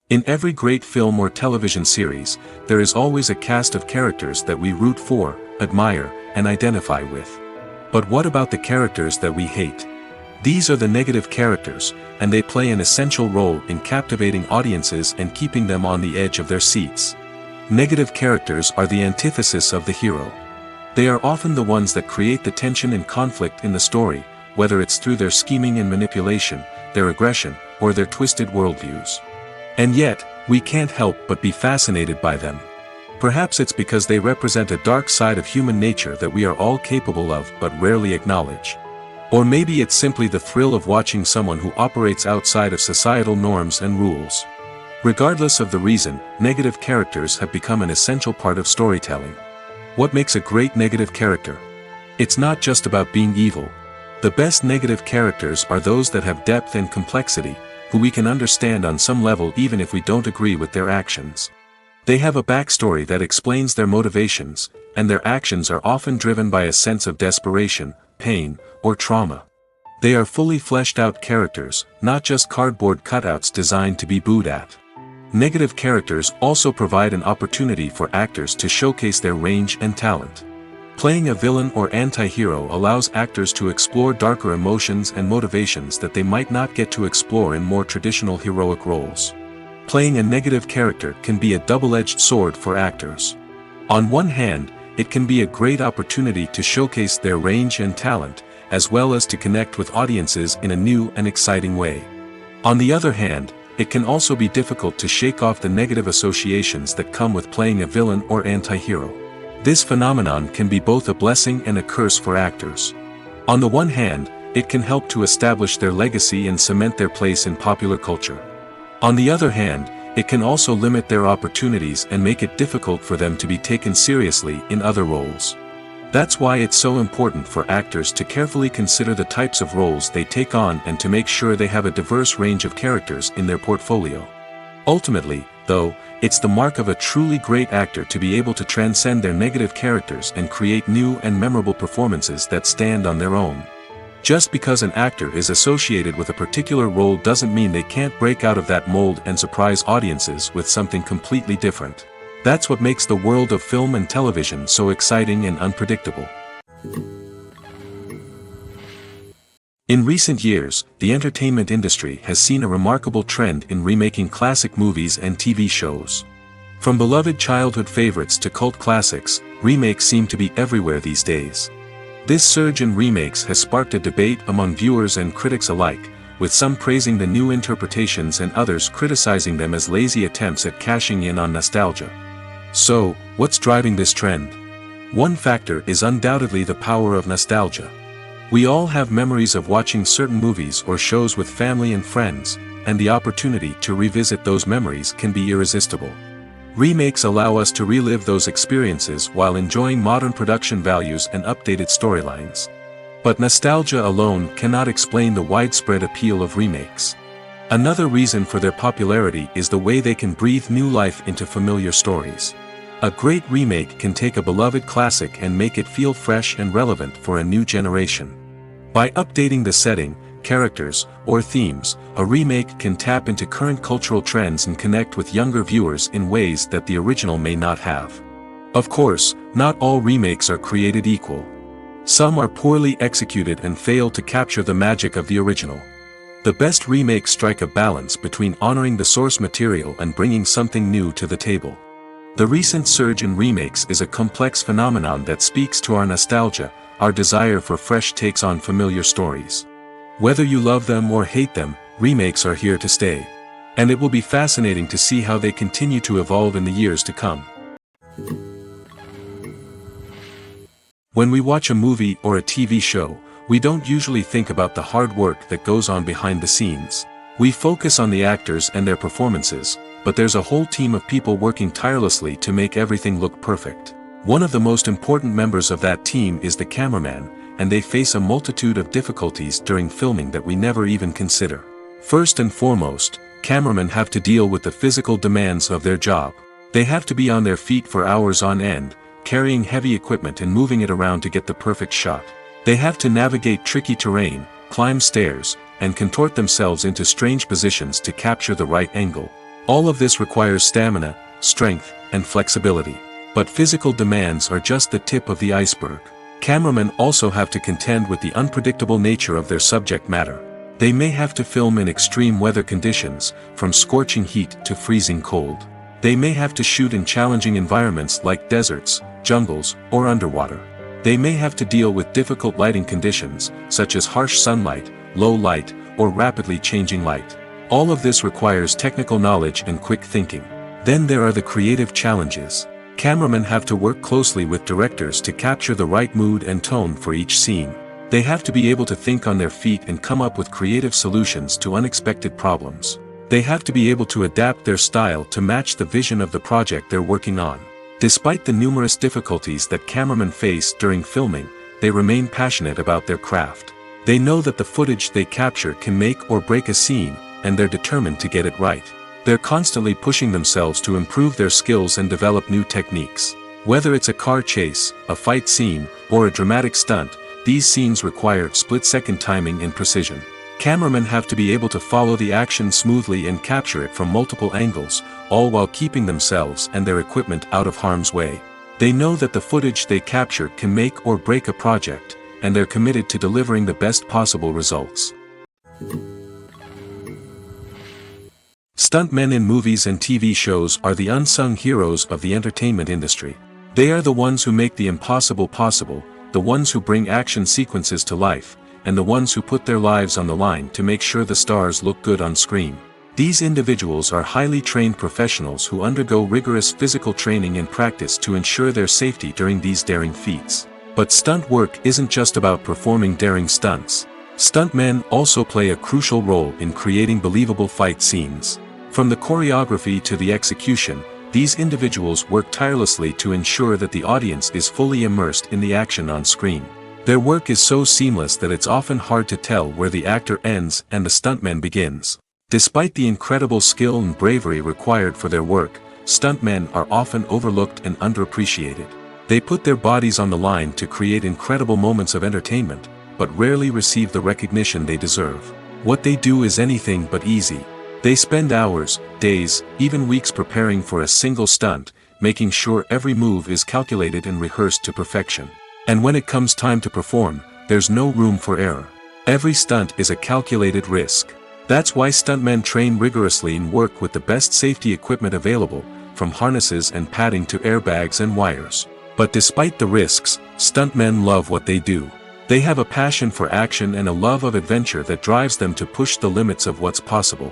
In every great film or television series, there is always a cast of characters that we root for, admire, and identify with. But what about the characters that we hate? These are the negative characters, and they play an essential role in captivating audiences and keeping them on the edge of their seats. Negative characters are the antithesis of the hero. They are often the ones that create the tension and conflict in the story, whether it's through their scheming and manipulation, their aggression, or their twisted worldviews. And yet, we can't help but be fascinated by them. Perhaps it's because they represent a dark side of human nature that we are all capable of but rarely acknowledge. Or maybe it's simply the thrill of watching someone who operates outside of societal norms and rules. Regardless of the reason, negative characters have become an essential part of storytelling. What makes a great negative character? It's not just about being evil. The best negative characters are those that have depth and complexity, who we can understand on some level even if we don't agree with their actions. They have a backstory that explains their motivations, and their actions are often driven by a sense of desperation, pain, or trauma. They are fully fleshed out characters, not just cardboard cutouts designed to be booed at. Negative characters also provide an opportunity for actors to showcase their range and talent. Playing a villain or anti-hero allows actors to explore darker emotions and motivations that they might not get to explore in more traditional heroic roles. Playing a negative character can be a double-edged sword for actors. On one hand, it can be a great opportunity to showcase their range and talent, as well as to connect with audiences in a new and exciting way. On the other hand, it can also be difficult to shake off the negative associations that come with playing a villain or anti-hero. This phenomenon can be both a blessing and a curse for actors. On the one hand, it can help to establish their legacy and cement their place in popular culture. On the other hand, it can also limit their opportunities and make it difficult for them to be taken seriously in other roles. That's why it's so important for actors to carefully consider the types of roles they take on and to make sure they have a diverse range of characters in their portfolio. Ultimately, though, it's the mark of a truly great actor to be able to transcend their negative characters and create new and memorable performances that stand on their own. Just because an actor is associated with a particular role doesn't mean they can't break out of that mold and surprise audiences with something completely different. That's what makes the world of film and television so exciting and unpredictable. In recent years, the entertainment industry has seen a remarkable trend in remaking classic movies and TV shows. From beloved childhood favorites to cult classics, remakes seem to be everywhere these days. This surge in remakes has sparked a debate among viewers and critics alike, with some praising the new interpretations and others criticizing them as lazy attempts at cashing in on nostalgia. So, what's driving this trend? One factor is undoubtedly the power of nostalgia. We all have memories of watching certain movies or shows with family and friends, and the opportunity to revisit those memories can be irresistible. Remakes allow us to relive those experiences while enjoying modern production values and updated storylines. But nostalgia alone cannot explain the widespread appeal of remakes. Another reason for their popularity is the way they can breathe new life into familiar stories. A great remake can take a beloved classic and make it feel fresh and relevant for a new generation. By updating the setting, characters, or themes, a remake can tap into current cultural trends and connect with younger viewers in ways that the original may not have. Of course, not all remakes are created equal. Some are poorly executed and fail to capture the magic of the original. The best remakes strike a balance between honoring the source material and bringing something new to the table. The recent surge in remakes is a complex phenomenon that speaks to our nostalgia, our desire for fresh takes on familiar stories. Whether you love them or hate them, remakes are here to stay. And it will be fascinating to see how they continue to evolve in the years to come. When we watch a movie or a TV show, we don't usually think about the hard work that goes on behind the scenes. We focus on the actors and their performances, but there's a whole team of people working tirelessly to make everything look perfect. One of the most important members of that team is the cameraman, and they face a multitude of difficulties during filming that we never even consider. First and foremost, cameramen have to deal with the physical demands of their job. They have to be on their feet for hours on end, carrying heavy equipment and moving it around to get the perfect shot. They have to navigate tricky terrain, climb stairs, and contort themselves into strange positions to capture the right angle. All of this requires stamina, strength, and flexibility. But physical demands are just the tip of the iceberg. Cameramen also have to contend with the unpredictable nature of their subject matter. They may have to film in extreme weather conditions, from scorching heat to freezing cold. They may have to shoot in challenging environments like deserts, jungles, or underwater. They may have to deal with difficult lighting conditions, such as harsh sunlight, low light, or rapidly changing light. All of this requires technical knowledge and quick thinking. Then there are the creative challenges. Cameramen have to work closely with directors to capture the right mood and tone for each scene. They have to be able to think on their feet and come up with creative solutions to unexpected problems. They have to be able to adapt their style to match the vision of the project they're working on. Despite the numerous difficulties that cameramen face during filming, they remain passionate about their craft. They know that the footage they capture can make or break a scene, and they're determined to get it right. They're constantly pushing themselves to improve their skills and develop new techniques. Whether it's a car chase, a fight scene, or a dramatic stunt, these scenes require split-second timing and precision. Cameramen have to be able to follow the action smoothly and capture it from multiple angles, all while keeping themselves and their equipment out of harm's way. They know that the footage they capture can make or break a project, and they're committed to delivering the best possible results. Stuntmen in movies and TV shows are the unsung heroes of the entertainment industry. They are the ones who make the impossible possible, the ones who bring action sequences to life, and the ones who put their lives on the line to make sure the stars look good on screen. These individuals are highly trained professionals who undergo rigorous physical training and practice to ensure their safety during these daring feats. But stunt work isn't just about performing daring stunts. Stuntmen also play a crucial role in creating believable fight scenes. From the choreography to the execution, these individuals work tirelessly to ensure that the audience is fully immersed in the action on screen. Their work is so seamless that it's often hard to tell where the actor ends and the stuntman begins. Despite the incredible skill and bravery required for their work, stuntmen are often overlooked and underappreciated. They put their bodies on the line to create incredible moments of entertainment, but rarely receive the recognition they deserve. What they do is anything but easy. They spend hours, days, even weeks preparing for a single stunt, making sure every move is calculated and rehearsed to perfection. And when it comes time to perform, there's no room for error. Every stunt is a calculated risk. That's why stuntmen train rigorously and work with the best safety equipment available, from harnesses and padding to airbags and wires. But despite the risks, stuntmen love what they do. They have a passion for action and a love of adventure that drives them to push the limits of what's possible.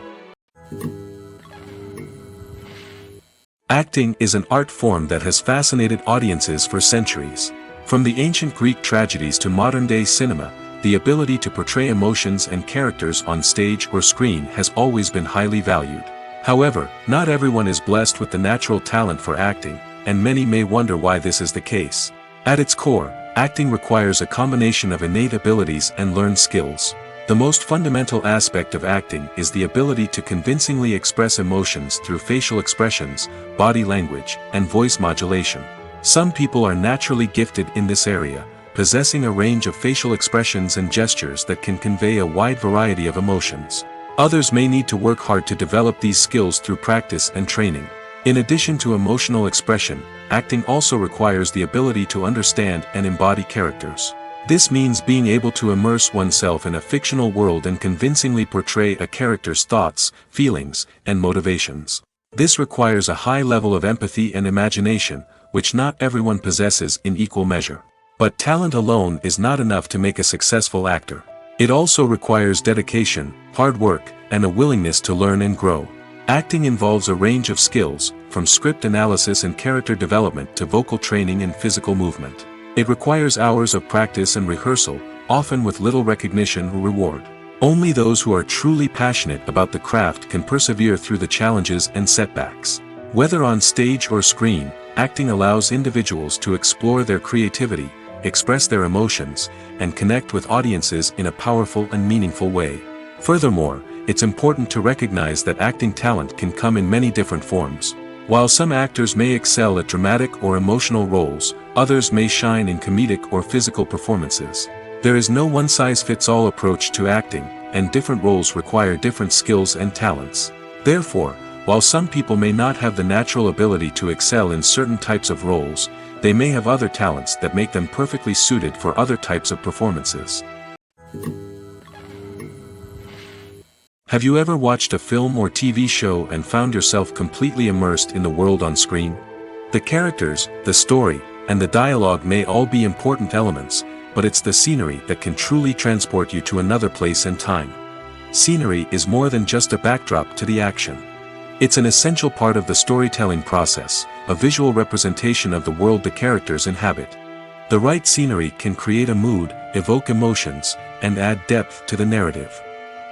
Acting is an art form that has fascinated audiences for centuries. From the ancient Greek tragedies to modern-day cinema, the ability to portray emotions and characters on stage or screen has always been highly valued. However, not everyone is blessed with the natural talent for acting, and many may wonder why this is the case. At its core, acting requires a combination of innate abilities and learned skills. The most fundamental aspect of acting is the ability to convincingly express emotions through facial expressions, body language, and voice modulation. Some people are naturally gifted in this area, possessing a range of facial expressions and gestures that can convey a wide variety of emotions. Others may need to work hard to develop these skills through practice and training. In addition to emotional expression, acting also requires the ability to understand and embody characters. This means being able to immerse oneself in a fictional world and convincingly portray a character's thoughts, feelings, and motivations. This requires a high level of empathy and imagination, which not everyone possesses in equal measure. But talent alone is not enough to make a successful actor. It also requires dedication, hard work, and a willingness to learn and grow. Acting involves a range of skills, from script analysis and character development to vocal training and physical movement. It requires hours of practice and rehearsal, often with little recognition or reward. Only those who are truly passionate about the craft can persevere through the challenges and setbacks. Whether on stage or screen, acting allows individuals to explore their creativity, express their emotions, and connect with audiences in a powerful and meaningful way. Furthermore, it's important to recognize that acting talent can come in many different forms. While some actors may excel at dramatic or emotional roles, others may shine in comedic or physical performances. There is no one-size-fits-all approach to acting, and different roles require different skills and talents. Therefore, while some people may not have the natural ability to excel in certain types of roles, they may have other talents that make them perfectly suited for other types of performances. Have you ever watched a film or TV show and found yourself completely immersed in the world on screen? The characters, the story, and the dialogue may all be important elements, but it's the scenery that can truly transport you to another place and time. Scenery is more than just a backdrop to the action. It's an essential part of the storytelling process, a visual representation of the world the characters inhabit. The right scenery can create a mood, evoke emotions, and add depth to the narrative.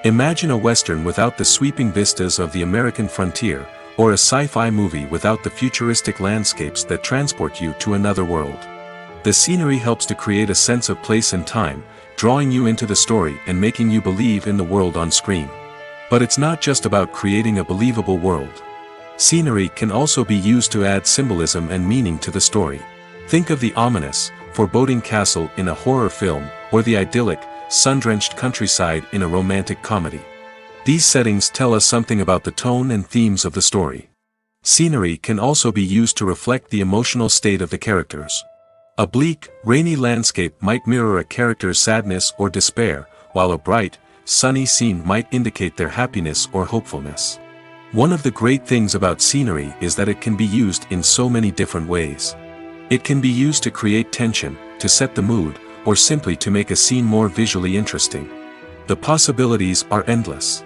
Imagine a Western without the sweeping vistas of the American frontier, or a sci-fi movie without the futuristic landscapes that transport you to another world. The scenery helps to create a sense of place and time, drawing you into the story and making you believe in the world on screen. But it's not just about creating a believable world. Scenery can also be used to add symbolism and meaning to the story. Think of the ominous, foreboding castle in a horror film, or the idyllic, sun-drenched countryside in a romantic comedy. These settings tell us something about the tone and themes of the story. Scenery can also be used to reflect the emotional state of the characters. A bleak, rainy landscape might mirror a character's sadness or despair, while a bright, sunny scene might indicate their happiness or hopefulness. One of the great things about scenery is that it can be used in so many different ways. It can be used to create tension, to set the mood, or simply to make a scene more visually interesting. The possibilities are endless.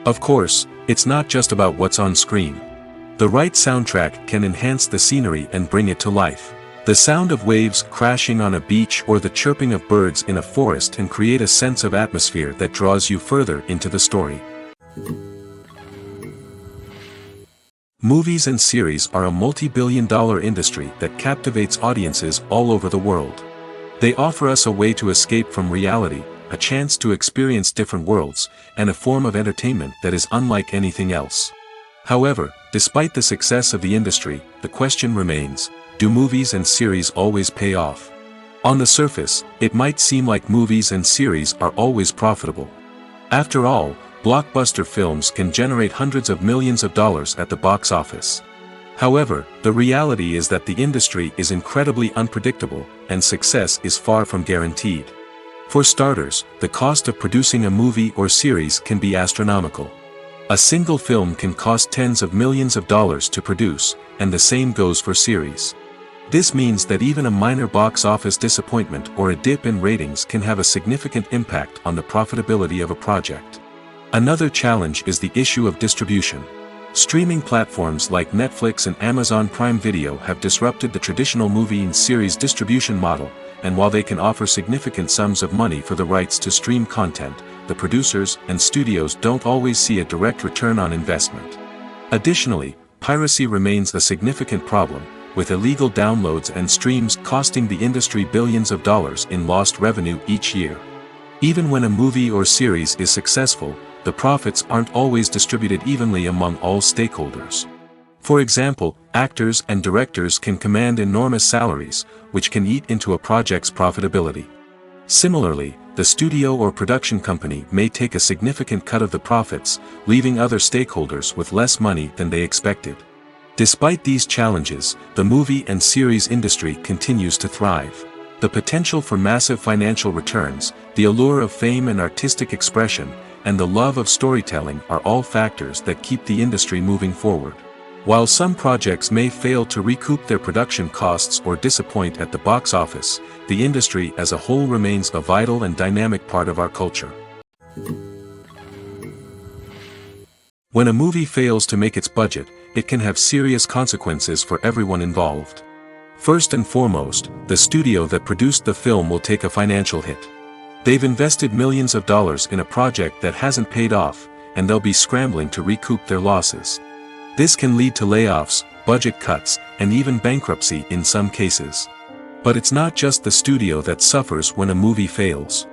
Of course, it's not just about what's on screen. The right soundtrack can enhance the scenery and bring it to life. The sound of waves crashing on a beach or the chirping of birds in a forest can create a sense of atmosphere that draws you further into the story. Movies and series are a multi-billion-dollar industry that captivates audiences all over the world. They offer us a way to escape from reality, a chance to experience different worlds, and a form of entertainment that is unlike anything else. However, despite the success of the industry, the question remains, do movies and series always pay off? On the surface, it might seem like movies and series are always profitable. After all, blockbuster films can generate hundreds of millions of dollars at the box office. However, the reality is that the industry is incredibly unpredictable, and success is far from guaranteed. For starters, the cost of producing a movie or series can be astronomical. A single film can cost tens of millions of dollars to produce, and the same goes for series. This means that even a minor box office disappointment or a dip in ratings can have a significant impact on the profitability of a project. Another challenge is the issue of distribution. Streaming platforms like Netflix and Amazon Prime Video have disrupted the traditional movie and series distribution model, and while they can offer significant sums of money for the rights to stream content, the producers and studios don't always see a direct return on investment. Additionally, piracy remains a significant problem, with illegal downloads and streams costing the industry billions of dollars in lost revenue each year. Even when a movie or series is successful, the profits aren't always distributed evenly among all stakeholders. For example, actors and directors can command enormous salaries, which can eat into a project's profitability. Similarly, the studio or production company may take a significant cut of the profits, leaving other stakeholders with less money than they expected. Despite these challenges, the movie and series industry continues to thrive. The potential for massive financial returns, the allure of fame and artistic expression, and the love of storytelling are all factors that keep the industry moving forward. While some projects may fail to recoup their production costs or disappoint at the box office, the industry as a whole remains a vital and dynamic part of our culture. When a movie fails to make its budget, it can have serious consequences for everyone involved. First and foremost, the studio that produced the film will take a financial hit. They've invested millions of dollars in a project that hasn't paid off, and they'll be scrambling to recoup their losses. This can lead to layoffs, budget cuts, and even bankruptcy in some cases. But it's not just the studio that suffers when a movie fails.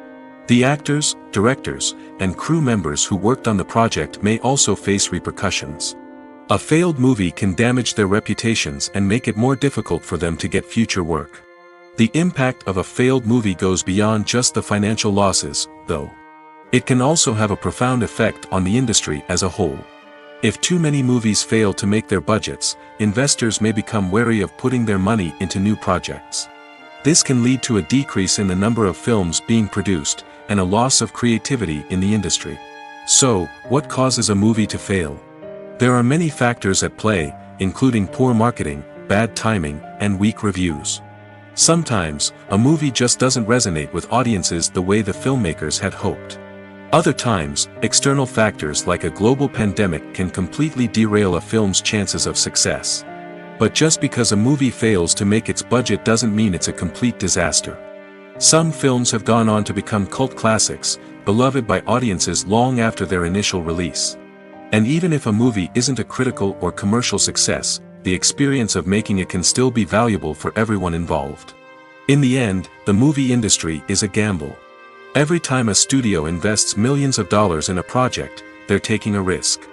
The actors, directors, and crew members who worked on the project may also face repercussions. A failed movie can damage their reputations and make it more difficult for them to get future work. The impact of a failed movie goes beyond just the financial losses, though. It can also have a profound effect on the industry as a whole. If too many movies fail to make their budgets, investors may become wary of putting their money into new projects. This can lead to a decrease in the number of films being produced, and a loss of creativity in the industry. So, what causes a movie to fail? There are many factors at play, including poor marketing, bad timing, and weak reviews. Sometimes, a movie just doesn't resonate with audiences the way the filmmakers had hoped. Other times, external factors like a global pandemic can completely derail a film's chances of success. But just because a movie fails to make its budget doesn't mean it's a complete disaster. Some films have gone on to become cult classics, beloved by audiences long after their initial release. And even if a movie isn't a critical or commercial success, the experience of making it can still be valuable for everyone involved. In the end, the movie industry is a gamble. Every time a studio invests millions of dollars in a project, they're taking a risk.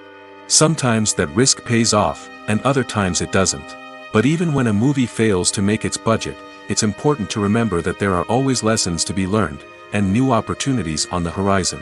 Sometimes that risk pays off, and other times it doesn't. But even when a movie fails to make its budget, it's important to remember that there are always lessons to be learned, and new opportunities on the horizon.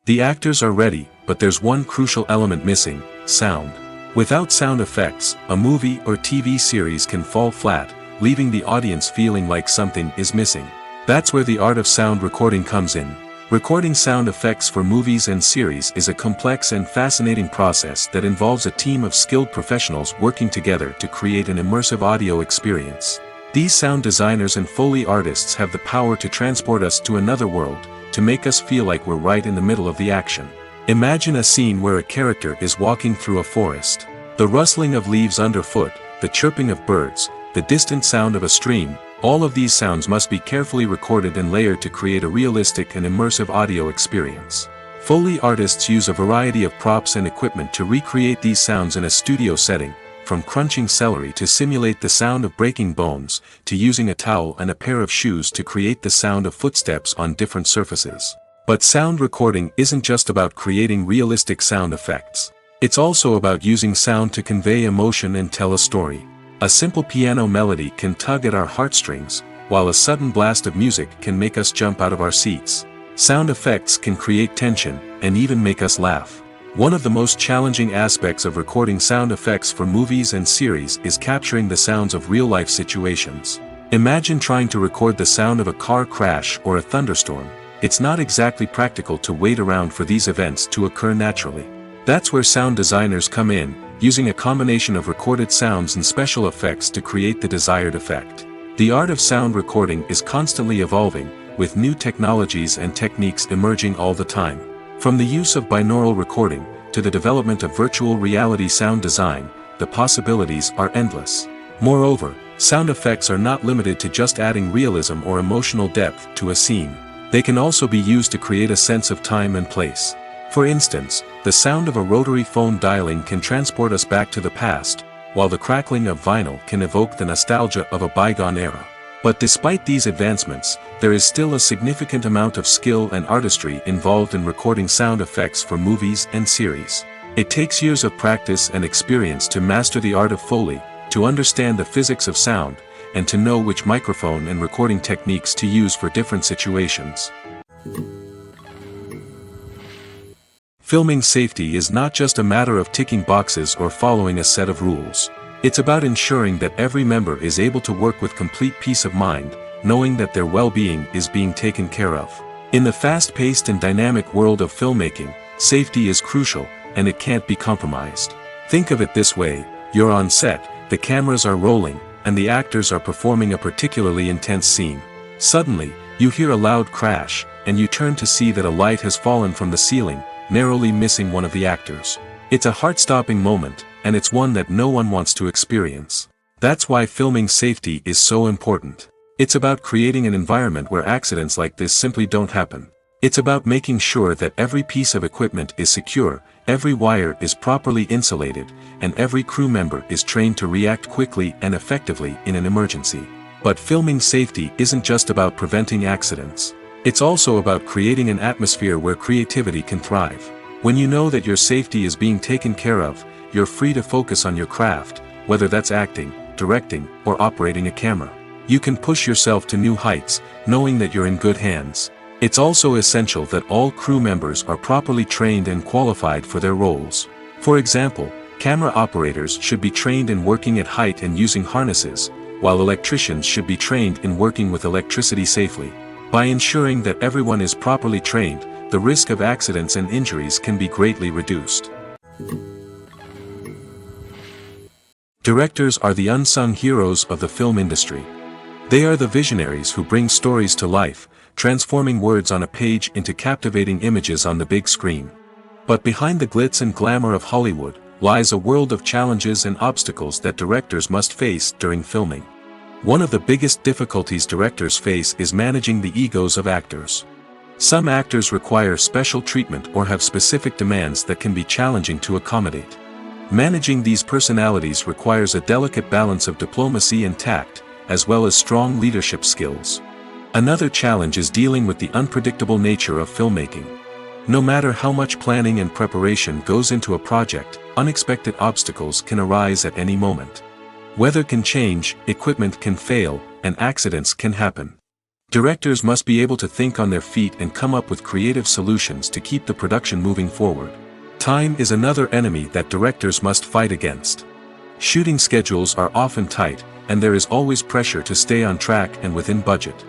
The actors are ready, but there's one crucial element missing: sound. Without sound effects, a movie or TV series can fall flat, leaving the audience feeling like something is missing. That's where the art of sound recording comes in. Recording sound effects for movies and series is a complex and fascinating process that involves a team of skilled professionals working together to create an immersive audio experience. These sound designers and Foley artists have the power to transport us to another world, to make us feel like we're right in the middle of the action. Imagine a scene where a character is walking through a forest. The rustling of leaves underfoot, the chirping of birds, the distant sound of a stream, all of these sounds must be carefully recorded and layered to create a realistic and immersive audio experience. Foley artists use a variety of props and equipment to recreate these sounds in a studio setting, from crunching celery to simulate the sound of breaking bones, to using a towel and a pair of shoes to create the sound of footsteps on different surfaces. But sound recording isn't just about creating realistic sound effects. It's also about using sound to convey emotion and tell a story. A simple piano melody can tug at our heartstrings, while a sudden blast of music can make us jump out of our seats. Sound effects can create tension, and even make us laugh. One of the most challenging aspects of recording sound effects for movies and series is capturing the sounds of real-life situations. Imagine trying to record the sound of a car crash or a thunderstorm. It's not exactly practical to wait around for these events to occur naturally. That's where sound designers come in, using a combination of recorded sounds and special effects to create the desired effect. The art of sound recording is constantly evolving, with new technologies and techniques emerging all the time. From the use of binaural recording, to the development of virtual reality sound design, the possibilities are endless. Moreover, sound effects are not limited to just adding realism or emotional depth to a scene. They can also be used to create a sense of time and place. For instance, the sound of a rotary phone dialing can transport us back to the past, while the crackling of vinyl can evoke the nostalgia of a bygone era. But despite these advancements, there is still a significant amount of skill and artistry involved in recording sound effects for movies and series. It takes years of practice and experience to master the art of Foley, to understand the physics of sound, and to know which microphone and recording techniques to use for different situations. Filming safety is not just a matter of ticking boxes or following a set of rules. It's about ensuring that every member is able to work with complete peace of mind, knowing that their well-being is being taken care of. In the fast-paced and dynamic world of filmmaking, safety is crucial, and it can't be compromised. Think of it this way: you're on set, the cameras are rolling, and the actors are performing a particularly intense scene. Suddenly, you hear a loud crash, and you turn to see that a light has fallen from the ceiling, narrowly missing one of the actors. It's a heart-stopping moment, and it's one that no one wants to experience. That's why filming safety is so important. It's about creating an environment where accidents like this simply don't happen. It's about making sure that every piece of equipment is secure, every wire is properly insulated, and every crew member is trained to react quickly and effectively in an emergency. But filming safety isn't just about preventing accidents. It's also about creating an atmosphere where creativity can thrive. When you know that your safety is being taken care of, you're free to focus on your craft, whether that's acting, directing, or operating a camera. You can push yourself to new heights, knowing that you're in good hands. It's also essential that all crew members are properly trained and qualified for their roles. For example, camera operators should be trained in working at height and using harnesses, while electricians should be trained in working with electricity safely. By ensuring that everyone is properly trained, the risk of accidents and injuries can be greatly reduced. Directors are the unsung heroes of the film industry. They are the visionaries who bring stories to life, transforming words on a page into captivating images on the big screen. But behind the glitz and glamour of Hollywood lies a world of challenges and obstacles that directors must face during filming. One of the biggest difficulties directors face is managing the egos of actors. Some actors require special treatment or have specific demands that can be challenging to accommodate. Managing these personalities requires a delicate balance of diplomacy and tact, as well as strong leadership skills. Another challenge is dealing with the unpredictable nature of filmmaking. No matter how much planning and preparation goes into a project, unexpected obstacles can arise at any moment. Weather can change, equipment can fail, and accidents can happen. Directors must be able to think on their feet and come up with creative solutions to keep the production moving forward. Time is another enemy that directors must fight against. Shooting schedules are often tight, and there is always pressure to stay on track and within budget.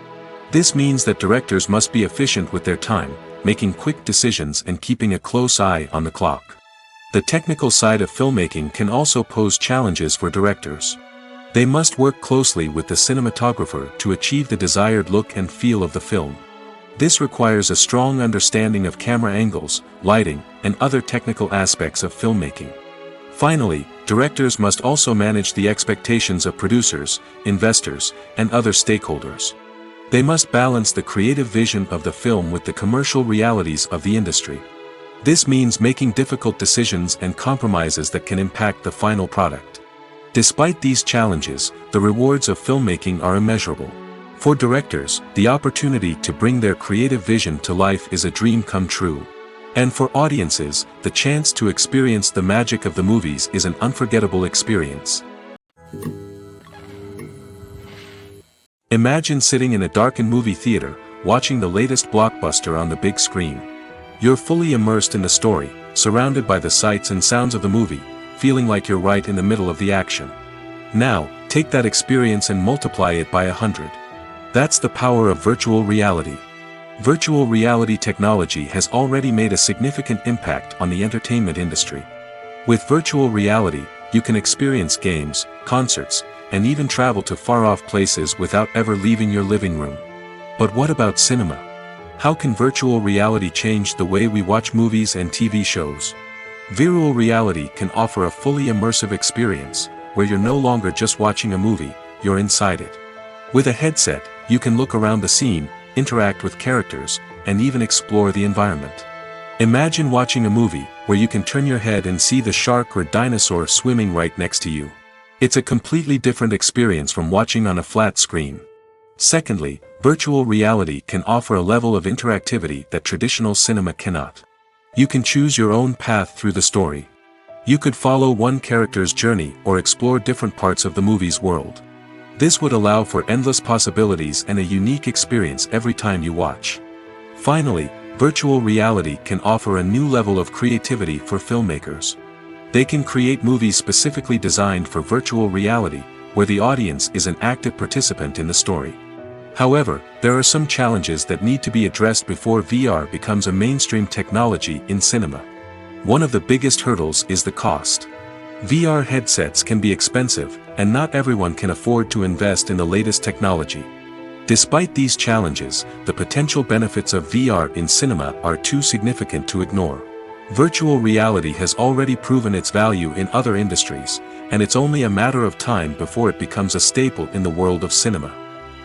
This means that directors must be efficient with their time, making quick decisions and keeping a close eye on the clock. The technical side of filmmaking can also pose challenges for directors. They must work closely with the cinematographer to achieve the desired look and feel of the film. This requires a strong understanding of camera angles, lighting, and other technical aspects of filmmaking. Finally, directors must also manage the expectations of producers, investors, and other stakeholders. They must balance the creative vision of the film with the commercial realities of the industry. This means making difficult decisions and compromises that can impact the final product. Despite these challenges, the rewards of filmmaking are immeasurable. For directors, the opportunity to bring their creative vision to life is a dream come true. And for audiences, the chance to experience the magic of the movies is an unforgettable experience. Imagine sitting in a darkened movie theater, watching the latest blockbuster on the big screen. You're fully immersed in the story, surrounded by the sights and sounds of the movie, feeling like you're right in the middle of the action. Now, take that experience and multiply it by 100. That's the power of virtual reality. Virtual reality technology has already made a significant impact on the entertainment industry. With virtual reality, you can experience games, concerts, and even travel to far-off places without ever leaving your living room. But what about cinema? How can virtual reality change the way we watch movies and TV shows? Virtual reality can offer a fully immersive experience, where you're no longer just watching a movie, you're inside it. With a headset, you can look around the scene, interact with characters, and even explore the environment. Imagine watching a movie where you can turn your head and see the shark or dinosaur swimming right next to you. It's a completely different experience from watching on a flat screen. Secondly, virtual reality can offer a level of interactivity that traditional cinema cannot. You can choose your own path through the story. You could follow one character's journey or explore different parts of the movie's world. This would allow for endless possibilities and a unique experience every time you watch. Finally, virtual reality can offer a new level of creativity for filmmakers. They can create movies specifically designed for virtual reality, where the audience is an active participant in the story. However, there are some challenges that need to be addressed before VR becomes a mainstream technology in cinema. One of the biggest hurdles is the cost. VR headsets can be expensive, and not everyone can afford to invest in the latest technology. Despite these challenges, the potential benefits of VR in cinema are too significant to ignore. Virtual reality has already proven its value in other industries, and it's only a matter of time before it becomes a staple in the world of cinema.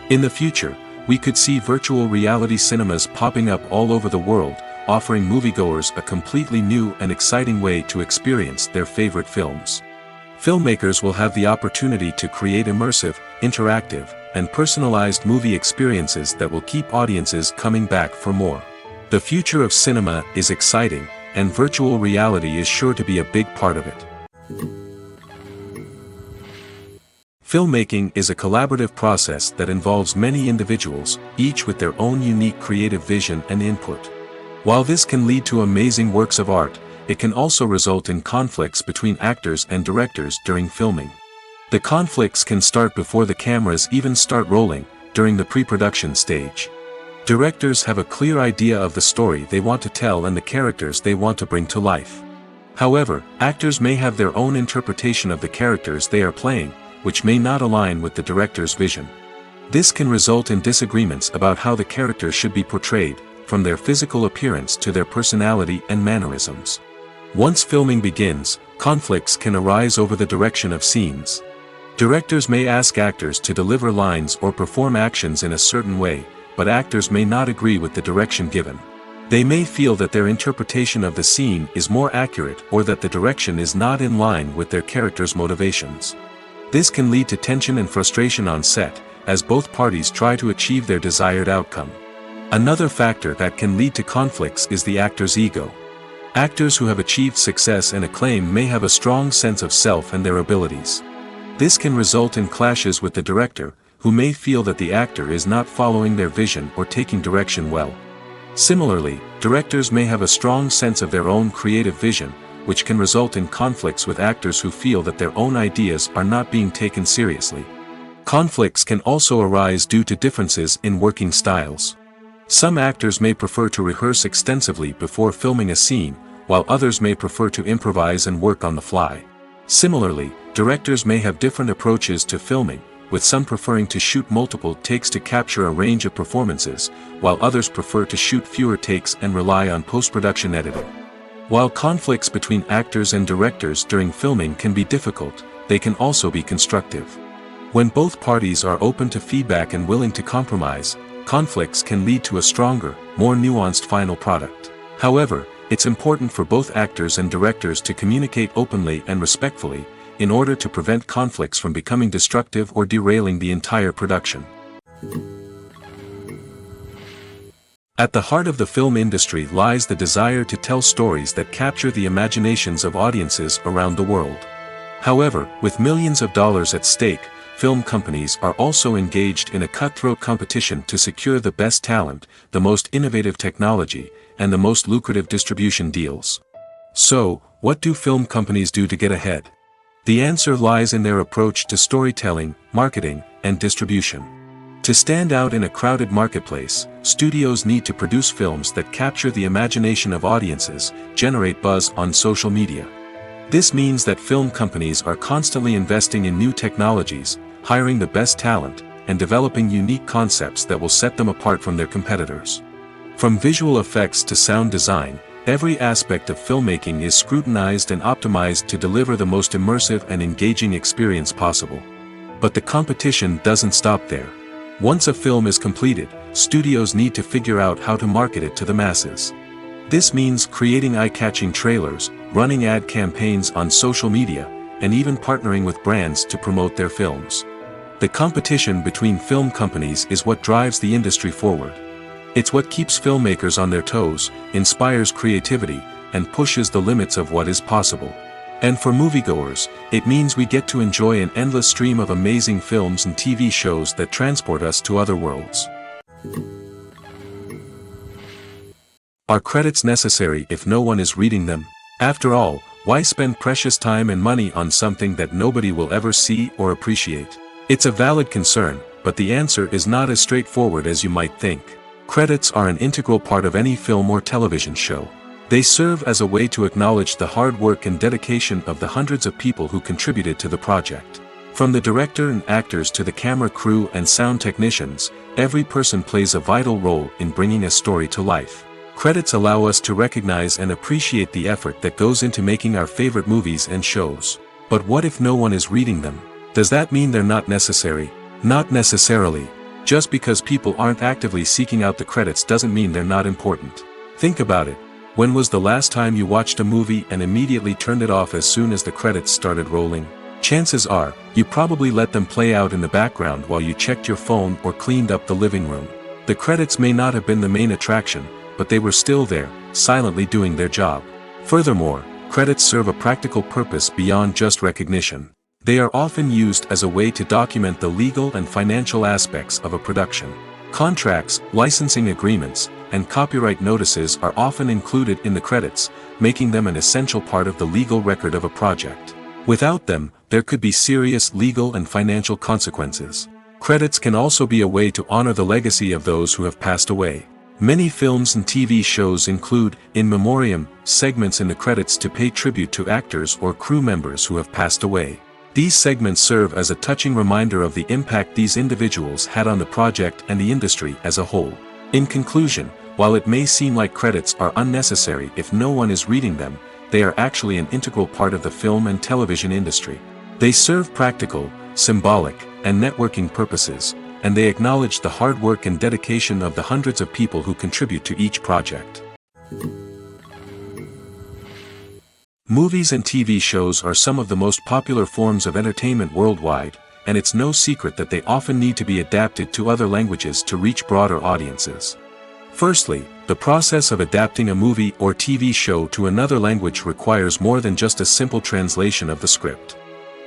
In the future, we could see virtual reality cinemas popping up all over the world, offering moviegoers a completely new and exciting way to experience their favorite films. Filmmakers will have the opportunity to create immersive, interactive, and personalized movie experiences that will keep audiences coming back for more. The future of cinema is exciting, and virtual reality is sure to be a big part of it. Filmmaking is a collaborative process that involves many individuals, each with their own unique creative vision and input. While this can lead to amazing works of art, it can also result in conflicts between actors and directors during filming. The conflicts can start before the cameras even start rolling, during the pre-production stage. Directors have a clear idea of the story they want to tell and the characters they want to bring to life. However, actors may have their own interpretation of the characters they are playing, which may not align with the director's vision. This can result in disagreements about how the characters should be portrayed, from their physical appearance to their personality and mannerisms. Once filming begins, conflicts can arise over the direction of scenes. Directors may ask actors to deliver lines or perform actions in a certain way, but actors may not agree with the direction given. They may feel that their interpretation of the scene is more accurate or that the direction is not in line with their character's motivations. This can lead to tension and frustration on set, as both parties try to achieve their desired outcome. Another factor that can lead to conflicts is the actor's ego. Actors who have achieved success and acclaim may have a strong sense of self and their abilities. This can result in clashes with the director, who may feel that the actor is not following their vision or taking direction well. Similarly, directors may have a strong sense of their own creative vision, which can result in conflicts with actors who feel that their own ideas are not being taken seriously. Conflicts can also arise due to differences in working styles. Some actors may prefer to rehearse extensively before filming a scene, while others may prefer to improvise and work on the fly. Similarly, directors may have different approaches to filming, with some preferring to shoot multiple takes to capture a range of performances, while others prefer to shoot fewer takes and rely on post-production editing. While conflicts between actors and directors during filming can be difficult, they can also be constructive. When both parties are open to feedback and willing to compromise, conflicts can lead to a stronger, more nuanced final product. However, it's important for both actors and directors to communicate openly and respectfully, in order to prevent conflicts from becoming destructive or derailing the entire production. At the heart of the film industry lies the desire to tell stories that capture the imaginations of audiences around the world. However, with millions of dollars at stake, film companies are also engaged in a cutthroat competition to secure the best talent, the most innovative technology, and the most lucrative distribution deals. So, what do film companies do to get ahead? The answer lies in their approach to storytelling, marketing, and distribution. To stand out in a crowded marketplace, studios need to produce films that capture the imagination of audiences, generate buzz on social media. This means that film companies are constantly investing in new technologies, hiring the best talent, and developing unique concepts that will set them apart from their competitors. From visual effects to sound design, every aspect of filmmaking is scrutinized and optimized to deliver the most immersive and engaging experience possible. But the competition doesn't stop there. Once a film is completed, studios need to figure out how to market it to the masses. This means creating eye-catching trailers, running ad campaigns on social media, and even partnering with brands to promote their films. The competition between film companies is what drives the industry forward. It's what keeps filmmakers on their toes, inspires creativity, and pushes the limits of what is possible. And for moviegoers, it means we get to enjoy an endless stream of amazing films and TV shows that transport us to other worlds. Are credits necessary if no one is reading them? After all, why spend precious time and money on something that nobody will ever see or appreciate? It's a valid concern, but the answer is not as straightforward as you might think. Credits are an integral part of any film or television show. They serve as a way to acknowledge the hard work and dedication of the hundreds of people who contributed to the project. From the director and actors to the camera crew and sound technicians, every person plays a vital role in bringing a story to life. Credits allow us to recognize and appreciate the effort that goes into making our favorite movies and shows. But what if no one is reading them? Does that mean they're not necessary? Not necessarily. Just because people aren't actively seeking out the credits doesn't mean they're not important. Think about it. When was the last time you watched a movie and immediately turned it off as soon as the credits started rolling? Chances are, you probably let them play out in the background while you checked your phone or cleaned up the living room. The credits may not have been the main attraction, but they were still there, silently doing their job. Furthermore, credits serve a practical purpose beyond just recognition. They are often used as a way to document the legal and financial aspects of a production. Contracts, licensing agreements, and copyright notices are often included in the credits, making them an essential part of the legal record of a project. Without them, there could be serious legal and financial consequences. Credits can also be a way to honor the legacy of those who have passed away. Many films and TV shows include, in memoriam, segments in the credits to pay tribute to actors or crew members who have passed away. These segments serve as a touching reminder of the impact these individuals had on the project and the industry as a whole. In conclusion, while it may seem like credits are unnecessary if no one is reading them, they are actually an integral part of the film and television industry. They serve practical, symbolic, and networking purposes, and they acknowledge the hard work and dedication of the hundreds of people who contribute to each project. Movies and TV shows are some of the most popular forms of entertainment worldwide, and it's no secret that they often need to be adapted to other languages to reach broader audiences. Firstly, the process of adapting a movie or TV show to another language requires more than just a simple translation of the script.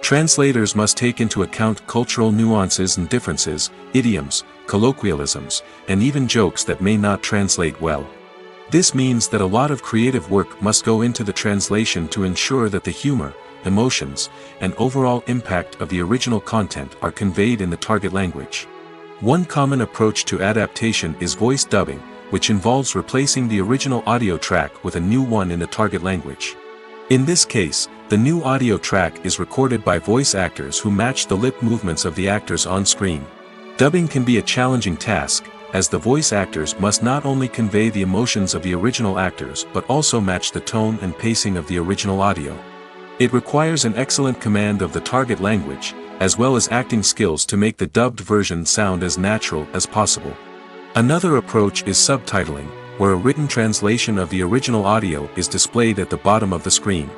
Translators must take into account cultural nuances and differences, idioms, colloquialisms, and even jokes that may not translate well. This means that a lot of creative work must go into the translation to ensure that the humor, emotions, and overall impact of the original content are conveyed in the target language. One common approach to adaptation is voice dubbing, which involves replacing the original audio track with a new one in the target language. In this case, the new audio track is recorded by voice actors who match the lip movements of the actors on screen. Dubbing can be a challenging task, as the voice actors must not only convey the emotions of the original actors but also match the tone and pacing of the original audio. It requires an excellent command of the target language, as well as acting skills to make the dubbed version sound as natural as possible. Another approach is subtitling, where a written translation of the original audio is displayed at the bottom of the screen.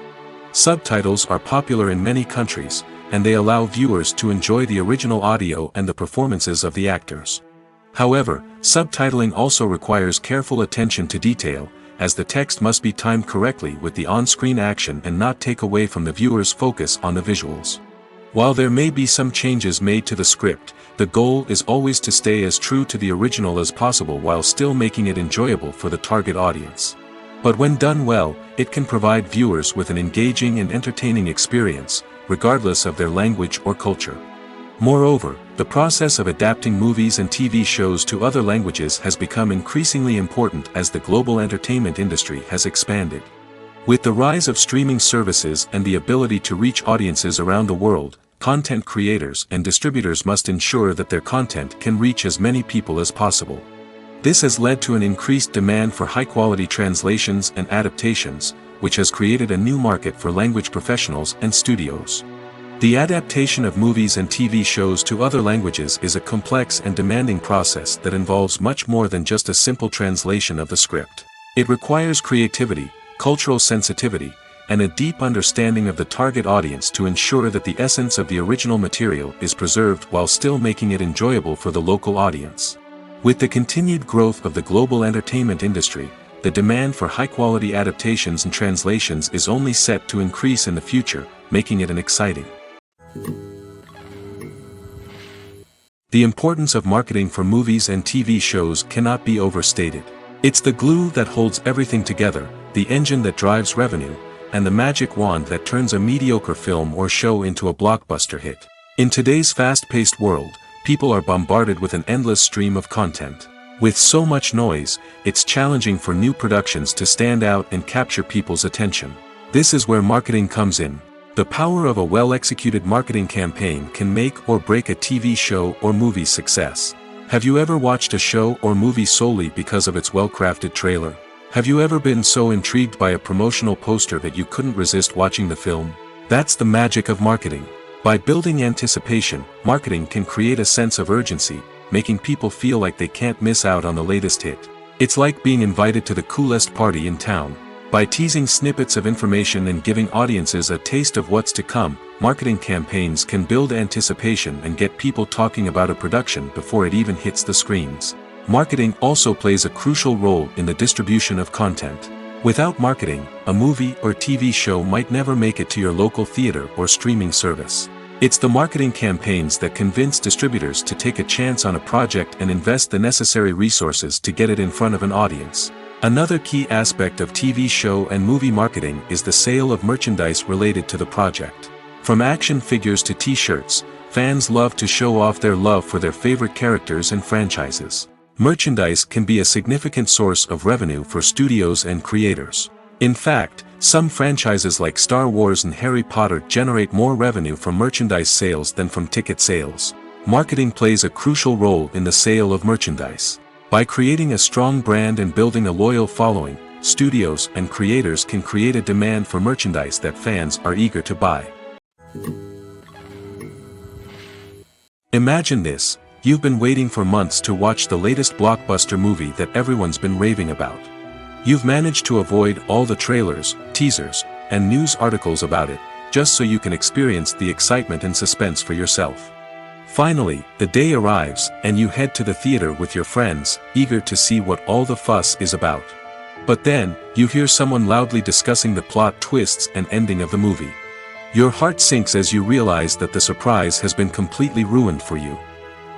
Subtitles are popular in many countries, and they allow viewers to enjoy the original audio and the performances of the actors. However, subtitling also requires careful attention to detail, as the text must be timed correctly with the on-screen action and not take away from the viewer's focus on the visuals. While there may be some changes made to the script, the goal is always to stay as true to the original as possible while still making it enjoyable for the target audience. But when done well, it can provide viewers with an engaging and entertaining experience, regardless of their language or culture. Moreover, the process of adapting movies and TV shows to other languages has become increasingly important as the global entertainment industry has expanded. With the rise of streaming services and the ability to reach audiences around the world, content creators and distributors must ensure that their content can reach as many people as possible. This has led to an increased demand for high-quality translations and adaptations, which has created a new market for language professionals and studios. The adaptation of movies and TV shows to other languages is a complex and demanding process that involves much more than just a simple translation of the script. It requires creativity, cultural sensitivity, and a deep understanding of the target audience to ensure that the essence of the original material is preserved while still making it enjoyable for the local audience. With the continued growth of the global entertainment industry, the demand for high-quality adaptations and translations is only set to increase in the future, making it exciting. The importance of marketing for movies and TV shows cannot be overstated. It's the glue that holds everything together, the engine that drives revenue, and the magic wand that turns a mediocre film or show into a blockbuster hit. In today's fast-paced world, people are bombarded with an endless stream of content. With so much noise, it's challenging for new productions to stand out and capture people's attention. This is where marketing comes in. The power of a well-executed marketing campaign can make or break a TV show or movie's success. Have you ever watched a show or movie solely because of its well-crafted trailer? Have you ever been so intrigued by a promotional poster that you couldn't resist watching the film? That's the magic of marketing. By building anticipation, marketing can create a sense of urgency, making people feel like they can't miss out on the latest hit. It's like being invited to the coolest party in town. By teasing snippets of information and giving audiences a taste of what's to come, marketing campaigns can build anticipation and get people talking about a production before it even hits the screens. Marketing also plays a crucial role in the distribution of content. Without marketing, a movie or TV show might never make it to your local theater or streaming service. It's the marketing campaigns that convince distributors to take a chance on a project and invest the necessary resources to get it in front of an audience. Another key aspect of TV show and movie marketing is the sale of merchandise related to the project. From action figures to t-shirts, fans love to show off their love for their favorite characters and franchises. Merchandise can be a significant source of revenue for studios and creators. In fact, some franchises like Star Wars and Harry Potter generate more revenue from merchandise sales than from ticket sales. Marketing plays a crucial role in the sale of merchandise. By creating a strong brand and building a loyal following, studios and creators can create a demand for merchandise that fans are eager to buy. Imagine this: you've been waiting for months to watch the latest blockbuster movie that everyone's been raving about. You've managed to avoid all the trailers, teasers, and news articles about it, just so you can experience the excitement and suspense for yourself. Finally, the day arrives, and you head to the theater with your friends, eager to see what all the fuss is about. But then, you hear someone loudly discussing the plot twists and ending of the movie. Your heart sinks as you realize that the surprise has been completely ruined for you.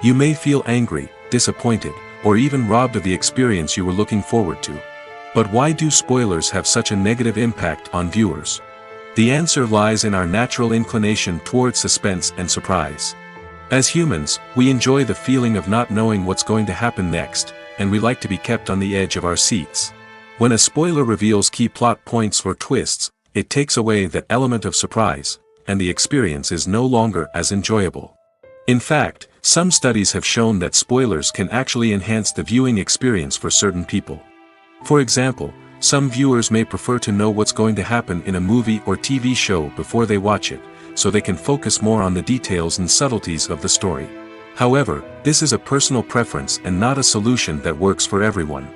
You may feel angry, disappointed, or even robbed of the experience you were looking forward to. But why do spoilers have such a negative impact on viewers? The answer lies in our natural inclination towards suspense and surprise. As humans, we enjoy the feeling of not knowing what's going to happen next, and we like to be kept on the edge of our seats. When a spoiler reveals key plot points or twists, it takes away that element of surprise, and the experience is no longer as enjoyable. In fact, some studies have shown that spoilers can actually enhance the viewing experience for certain people. For example, some viewers may prefer to know what's going to happen in a movie or TV show before they watch it, so they can focus more on the details and subtleties of the story. However, this is a personal preference and not a solution that works for everyone.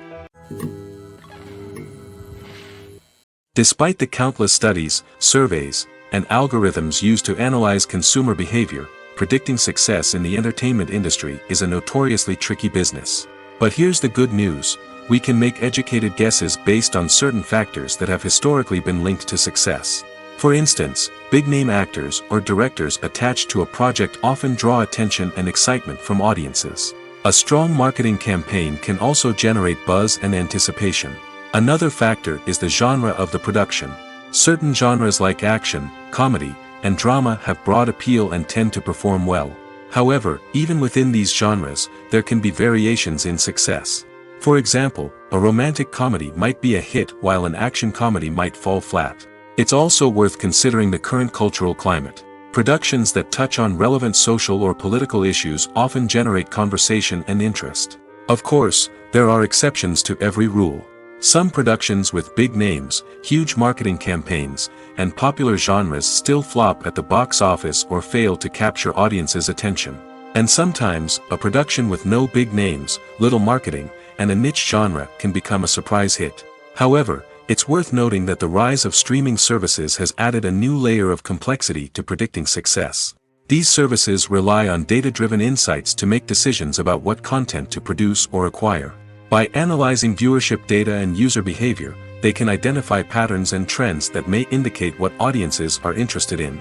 Despite the countless studies, surveys, and algorithms used to analyze consumer behavior, predicting success in the entertainment industry is a notoriously tricky business. But here's the good news: we can make educated guesses based on certain factors that have historically been linked to success. For instance, big-name actors or directors attached to a project often draw attention and excitement from audiences. A strong marketing campaign can also generate buzz and anticipation. Another factor is the genre of the production. Certain genres like action, comedy, and drama have broad appeal and tend to perform well. However, even within these genres, there can be variations in success. For example, a romantic comedy might be a hit while an action comedy might fall flat. It's also worth considering the current cultural climate. Productions that touch on relevant social or political issues often generate conversation and interest. Of course, there are exceptions to every rule. Some productions with big names, huge marketing campaigns, and popular genres still flop at the box office or fail to capture audiences' attention. And sometimes, a production with no big names, little marketing, and a niche genre can become a surprise hit. However, it's worth noting that the rise of streaming services has added a new layer of complexity to predicting success. These services rely on data-driven insights to make decisions about what content to produce or acquire. By analyzing viewership data and user behavior, they can identify patterns and trends that may indicate what audiences are interested in.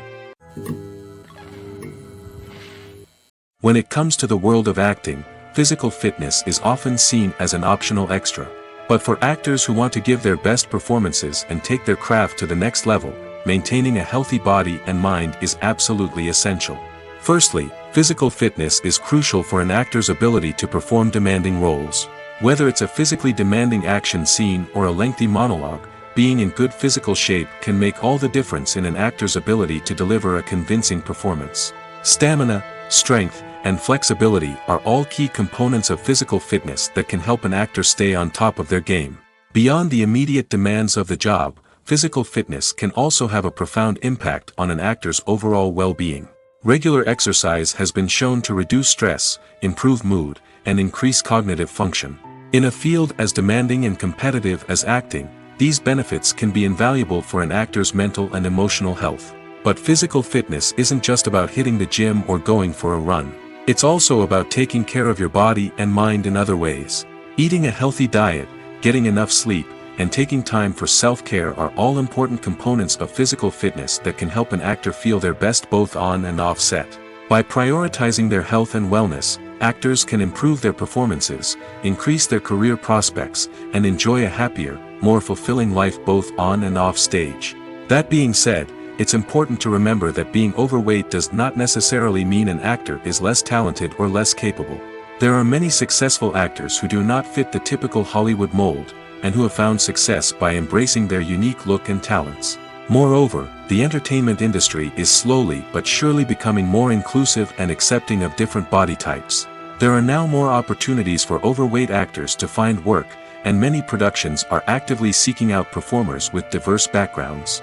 When it comes to the world of acting, physical fitness is often seen as an optional extra. But for actors who want to give their best performances and take their craft to the next level, maintaining a healthy body and mind is absolutely essential. Firstly, physical fitness is crucial for an actor's ability to perform demanding roles. Whether it's a physically demanding action scene or a lengthy monologue, being in good physical shape can make all the difference in an actor's ability to deliver a convincing performance. Stamina, strength, and flexibility are all key components of physical fitness that can help an actor stay on top of their game. Beyond the immediate demands of the job, physical fitness can also have a profound impact on an actor's overall well-being. Regular exercise has been shown to reduce stress, improve mood, and increase cognitive function. In a field as demanding and competitive as acting, these benefits can be invaluable for an actor's mental and emotional health. But physical fitness isn't just about hitting the gym or going for a run. It's also about taking care of your body and mind in other ways. Eating a healthy diet, getting enough sleep, and taking time for self-care are all important components of physical fitness that can help an actor feel their best both on and off set. By prioritizing their health and wellness, actors can improve their performances, increase their career prospects, and enjoy a happier, more fulfilling life both on and off stage. That being said, it's important to remember that being overweight does not necessarily mean an actor is less talented or less capable. There are many successful actors who do not fit the typical Hollywood mold, and who have found success by embracing their unique look and talents. Moreover, the entertainment industry is slowly but surely becoming more inclusive and accepting of different body types. There are now more opportunities for overweight actors to find work, and many productions are actively seeking out performers with diverse backgrounds.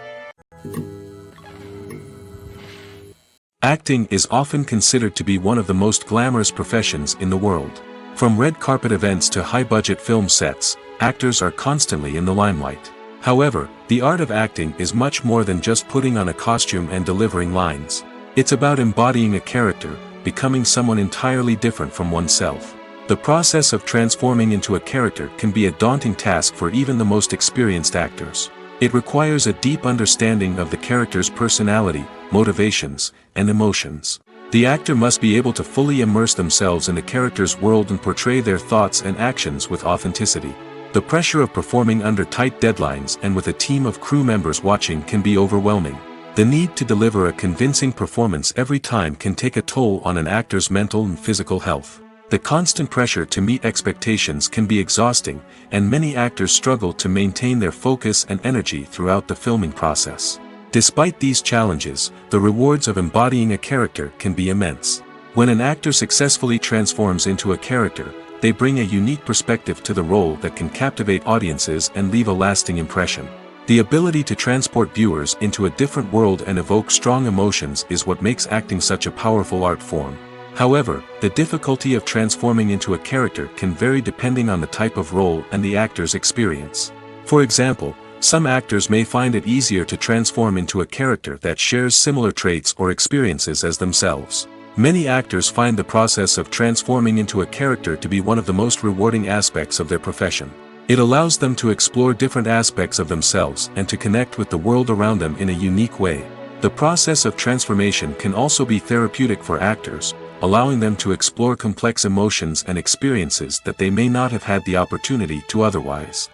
Acting is often considered to be one of the most glamorous professions in the world. From red carpet events to high-budget film sets, actors are constantly in the limelight. However, the art of acting is much more than just putting on a costume and delivering lines. It's about embodying a character, becoming someone entirely different from oneself. The process of transforming into a character can be a daunting task for even the most experienced actors. It requires a deep understanding of the character's personality, motivations, and emotions. The actor must be able to fully immerse themselves in the character's world and portray their thoughts and actions with authenticity. The pressure of performing under tight deadlines and with a team of crew members watching can be overwhelming. The need to deliver a convincing performance every time can take a toll on an actor's mental and physical health. The constant pressure to meet expectations can be exhausting, and many actors struggle to maintain their focus and energy throughout the filming process. Despite these challenges, the rewards of embodying a character can be immense. When an actor successfully transforms into a character, they bring a unique perspective to the role that can captivate audiences and leave a lasting impression. The ability to transport viewers into a different world and evoke strong emotions is what makes acting such a powerful art form. However, the difficulty of transforming into a character can vary depending on the type of role and the actor's experience. For example, some actors may find it easier to transform into a character that shares similar traits or experiences as themselves. Many actors find the process of transforming into a character to be one of the most rewarding aspects of their profession. It allows them to explore different aspects of themselves and to connect with the world around them in a unique way. The process of transformation can also be therapeutic for actors, allowing them to explore complex emotions and experiences that they may not have had the opportunity to otherwise.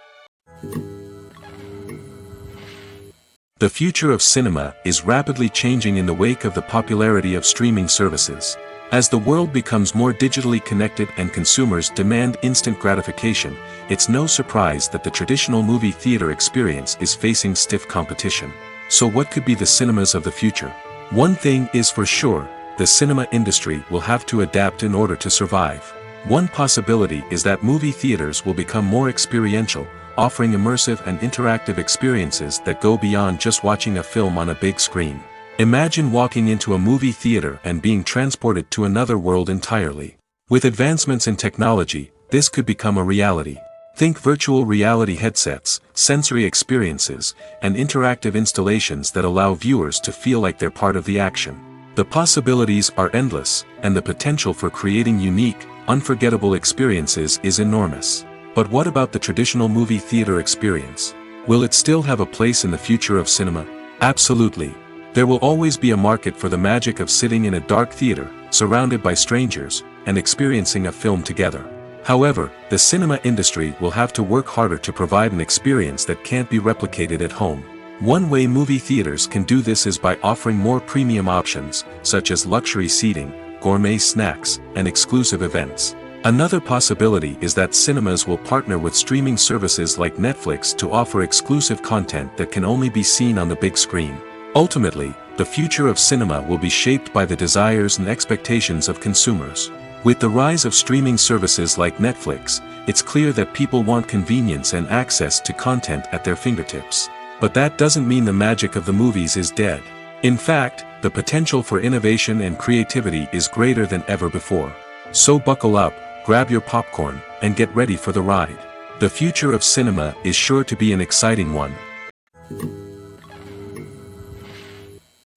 The future of cinema is rapidly changing in the wake of the popularity of streaming services. As the world becomes more digitally connected and consumers demand instant gratification, it's no surprise that the traditional movie theater experience is facing stiff competition. So what could be the cinemas of the future? One thing is for sure, the cinema industry will have to adapt in order to survive. One possibility is that movie theaters will become more experiential, offering immersive and interactive experiences that go beyond just watching a film on a big screen. Imagine walking into a movie theater and being transported to another world entirely. With advancements in technology, this could become a reality. Think virtual reality headsets, sensory experiences, and interactive installations that allow viewers to feel like they're part of the action. The possibilities are endless, and the potential for creating unique, unforgettable experiences is enormous. But what about the traditional movie theater experience? Will it still have a place in the future of cinema? Absolutely. There will always be a market for the magic of sitting in a dark theater, surrounded by strangers, and experiencing a film together. However, the cinema industry will have to work harder to provide an experience that can't be replicated at home. One way movie theaters can do this is by offering more premium options, such as luxury seating, gourmet snacks, and exclusive events. Another possibility is that cinemas will partner with streaming services like Netflix to offer exclusive content that can only be seen on the big screen. Ultimately, the future of cinema will be shaped by the desires and expectations of consumers. With the rise of streaming services like Netflix, it's clear that people want convenience and access to content at their fingertips. But that doesn't mean the magic of the movies is dead. In fact, the potential for innovation and creativity is greater than ever before. So buckle up, grab your popcorn, and get ready for the ride. The future of cinema is sure to be an exciting one.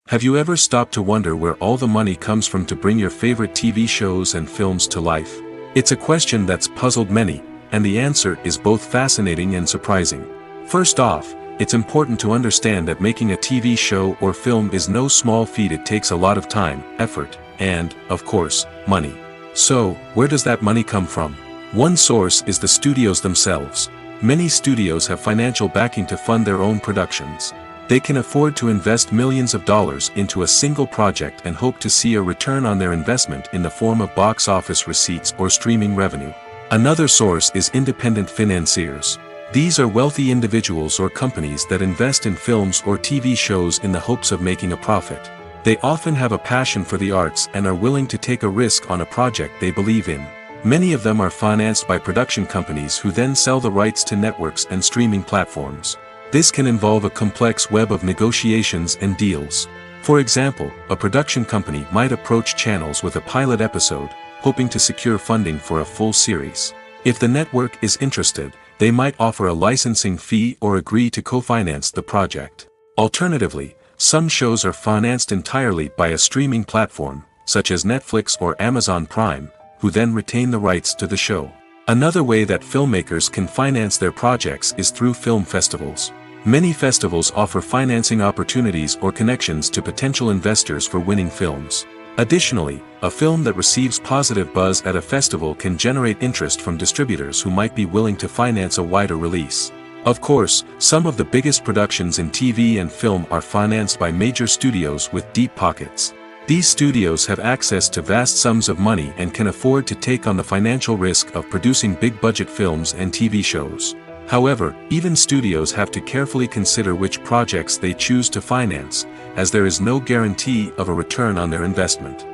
Have you ever stopped to wonder where all the money comes from to bring your favorite TV shows and films to life? It's a question that's puzzled many, and the answer is both fascinating and surprising. First off, it's important to understand that making a TV show or film is no small feat. It takes a lot of time, effort, and, of course, money. So, where does that money come from? One source is the studios themselves. Many studios have financial backing to fund their own productions. They can afford to invest millions of dollars into a single project and hope to see a return on their investment in the form of box office receipts or streaming revenue. Another source is independent financiers. These are wealthy individuals or companies that invest in films or TV shows in the hopes of making a profit. They often have a passion for the arts and are willing to take a risk on a project they believe in. Many of them are financed by production companies who then sell the rights to networks and streaming platforms. This can involve a complex web of negotiations and deals. For example, a production company might approach channels with a pilot episode, hoping to secure funding for a full series. If the network is interested, they might offer a licensing fee or agree to co-finance the project. Alternatively, some shows are financed entirely by a streaming platform, such as Netflix or Amazon Prime, who then retain the rights to the show. Another way that filmmakers can finance their projects is through film festivals. Many festivals offer financing opportunities or connections to potential investors for winning films. Additionally, a film that receives positive buzz at a festival can generate interest from distributors who might be willing to finance a wider release. Of course, some of the biggest productions in TV and film are financed by major studios with deep pockets. These studios have access to vast sums of money and can afford to take on the financial risk of producing big-budget films and TV shows. However, even studios have to carefully consider which projects they choose to finance, as there is no guarantee of a return on their investment.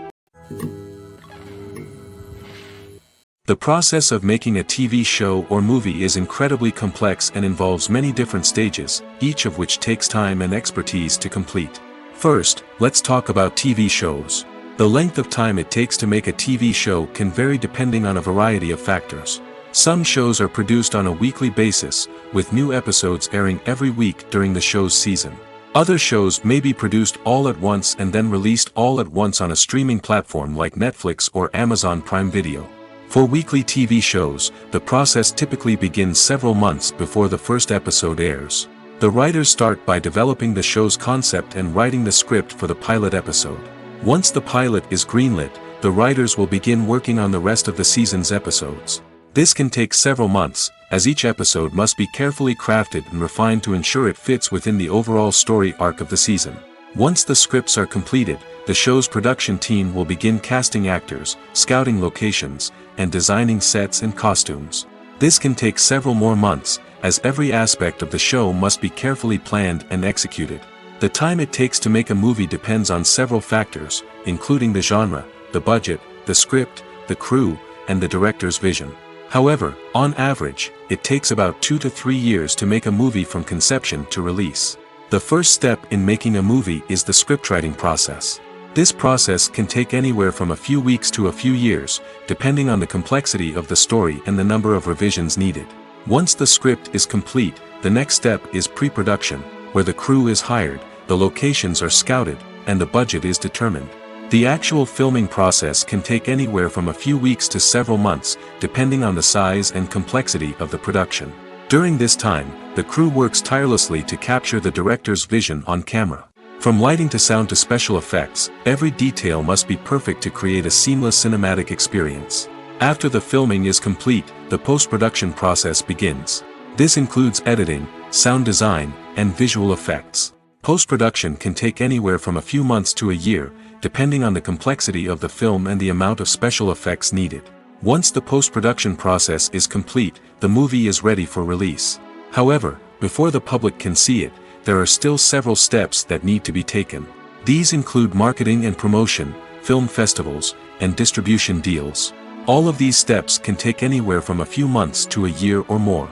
The process of making a TV show or movie is incredibly complex and involves many different stages, each of which takes time and expertise to complete. First, let's talk about TV shows. The length of time it takes to make a TV show can vary depending on a variety of factors. Some shows are produced on a weekly basis, with new episodes airing every week during the show's season. Other shows may be produced all at once and then released all at once on a streaming platform like Netflix or Amazon Prime Video. For weekly TV shows, the process typically begins several months before the first episode airs. The writers start by developing the show's concept and writing the script for the pilot episode. Once the pilot is greenlit, the writers will begin working on the rest of the season's episodes. This can take several months, as each episode must be carefully crafted and refined to ensure it fits within the overall story arc of the season. Once the scripts are completed, the show's production team will begin casting actors, scouting locations, and designing sets and costumes. This can take several more months, as every aspect of the show must be carefully planned and executed. The time it takes to make a movie depends on several factors, including the genre, the budget, the script, the crew, and the director's vision. However, on average, it takes about 2 to 3 years to make a movie from conception to release. The first step in making a movie is the scriptwriting process. This process can take anywhere from a few weeks to a few years, depending on the complexity of the story and the number of revisions needed. Once the script is complete, the next step is pre-production, where the crew is hired, the locations are scouted, and the budget is determined. The actual filming process can take anywhere from a few weeks to several months, depending on the size and complexity of the production. During this time, the crew works tirelessly to capture the director's vision on camera. From lighting to sound to special effects, every detail must be perfect to create a seamless cinematic experience. After the filming is complete, the post-production process begins. This includes editing, sound design, and visual effects. Post-production can take anywhere from a few months to a year, depending on the complexity of the film and the amount of special effects needed. Once the post-production process is complete, the movie is ready for release. However, before the public can see it, there are still several steps that need to be taken. These include marketing and promotion, film festivals, and distribution deals. All of these steps can take anywhere from a few months to a year or more.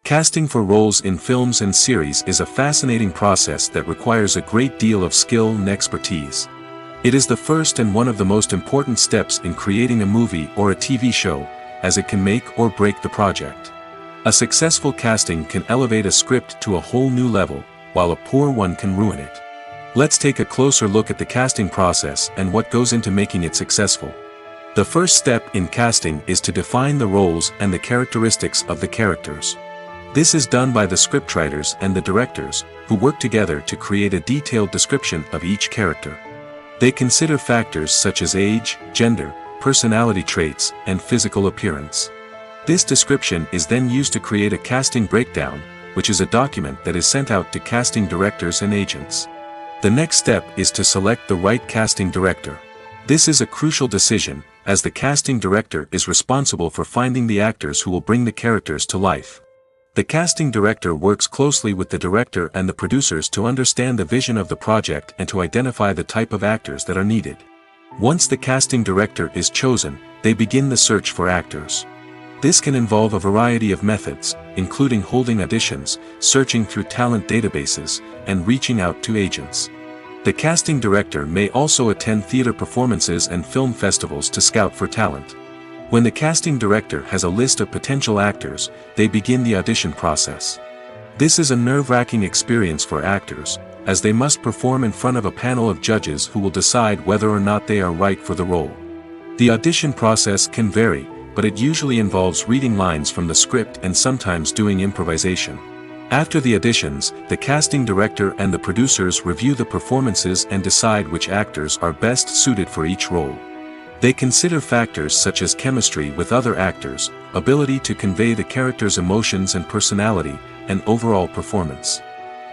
Casting for roles in films and series is a fascinating process that requires a great deal of skill and expertise. It is the first and one of the most important steps in creating a movie or a TV show, as it can make or break the project. A successful casting can elevate a script to a whole new level, while a poor one can ruin it. Let's take a closer look at the casting process and what goes into making it successful. The first step in casting is to define the roles and the characteristics of the characters. This is done by the scriptwriters and the directors, who work together to create a detailed description of each character. They consider factors such as age, gender, personality traits, and physical appearance. This description is then used to create a casting breakdown, which is a document that is sent out to casting directors and agents. The next step is to select the right casting director. This is a crucial decision, as the casting director is responsible for finding the actors who will bring the characters to life. The casting director works closely with the director and the producers to understand the vision of the project and to identify the type of actors that are needed. Once the casting director is chosen, they begin the search for actors. This can involve a variety of methods, including holding auditions, searching through talent databases, and reaching out to agents. The casting director may also attend theater performances and film festivals to scout for talent. When the casting director has a list of potential actors, they begin the audition process. This is a nerve-wracking experience for actors, as they must perform in front of a panel of judges who will decide whether or not they are right for the role. The audition process can vary, but it usually involves reading lines from the script and sometimes doing improvisation. After the auditions, the casting director and the producers review the performances and decide which actors are best suited for each role. They consider factors such as chemistry with other actors, ability to convey the character's emotions and personality, and overall performance.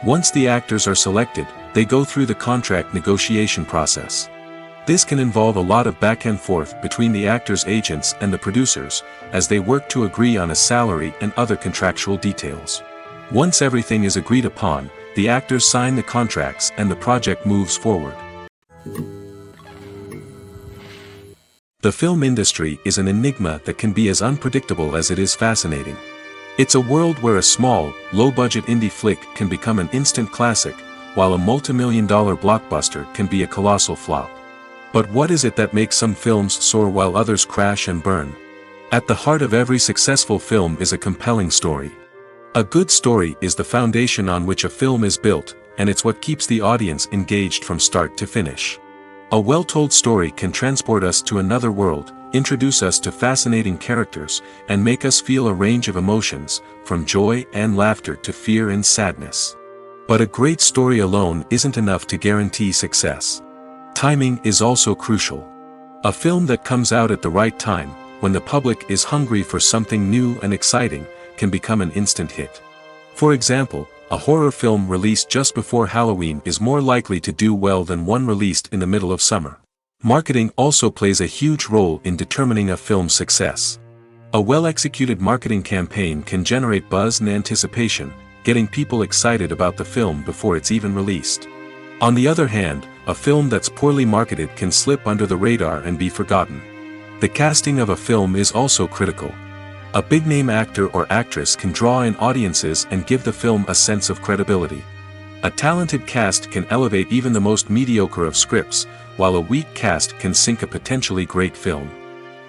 Once the actors are selected, they go through the contract negotiation process. This can involve a lot of back and forth between the actors' agents and the producers, as they work to agree on a salary and other contractual details. Once everything is agreed upon, the actors sign the contracts and the project moves forward. The film industry is an enigma that can be as unpredictable as it is fascinating. It's a world where a small, low-budget indie flick can become an instant classic, while a multi-million-dollar blockbuster can be a colossal flop. But what is it that makes some films soar while others crash and burn? At the heart of every successful film is a compelling story. A good story is the foundation on which a film is built, and it's what keeps the audience engaged from start to finish. A well-told story can transport us to another world, introduce us to fascinating characters, and make us feel a range of emotions, from joy and laughter to fear and sadness. But a great story alone isn't enough to guarantee success. Timing is also crucial. A film that comes out at the right time, when the public is hungry for something new and exciting, can become an instant hit. For example, a horror film released just before Halloween is more likely to do well than one released in the middle of summer. Marketing also plays a huge role in determining a film's success. A well-executed marketing campaign can generate buzz and anticipation, getting people excited about the film before it's even released. On the other hand, a film that's poorly marketed can slip under the radar and be forgotten. The casting of a film is also critical. A big-name actor or actress can draw in audiences and give the film a sense of credibility. A talented cast can elevate even the most mediocre of scripts, while a weak cast can sink a potentially great film.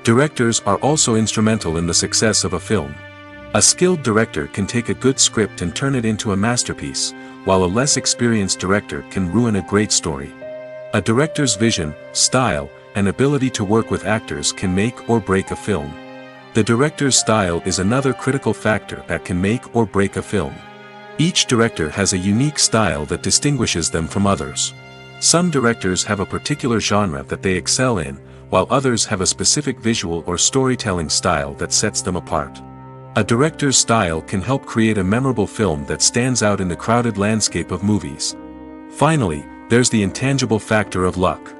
Directors are also instrumental in the success of a film. A skilled director can take a good script and turn it into a masterpiece, while a less experienced director can ruin a great story. A director's vision, style, and ability to work with actors can make or break a film. The director's style is another critical factor that can make or break a film. Each director has a unique style that distinguishes them from others. Some directors have a particular genre that they excel in, while others have a specific visual or storytelling style that sets them apart. A director's style can help create a memorable film that stands out in the crowded landscape of movies. Finally, there's the intangible factor of luck.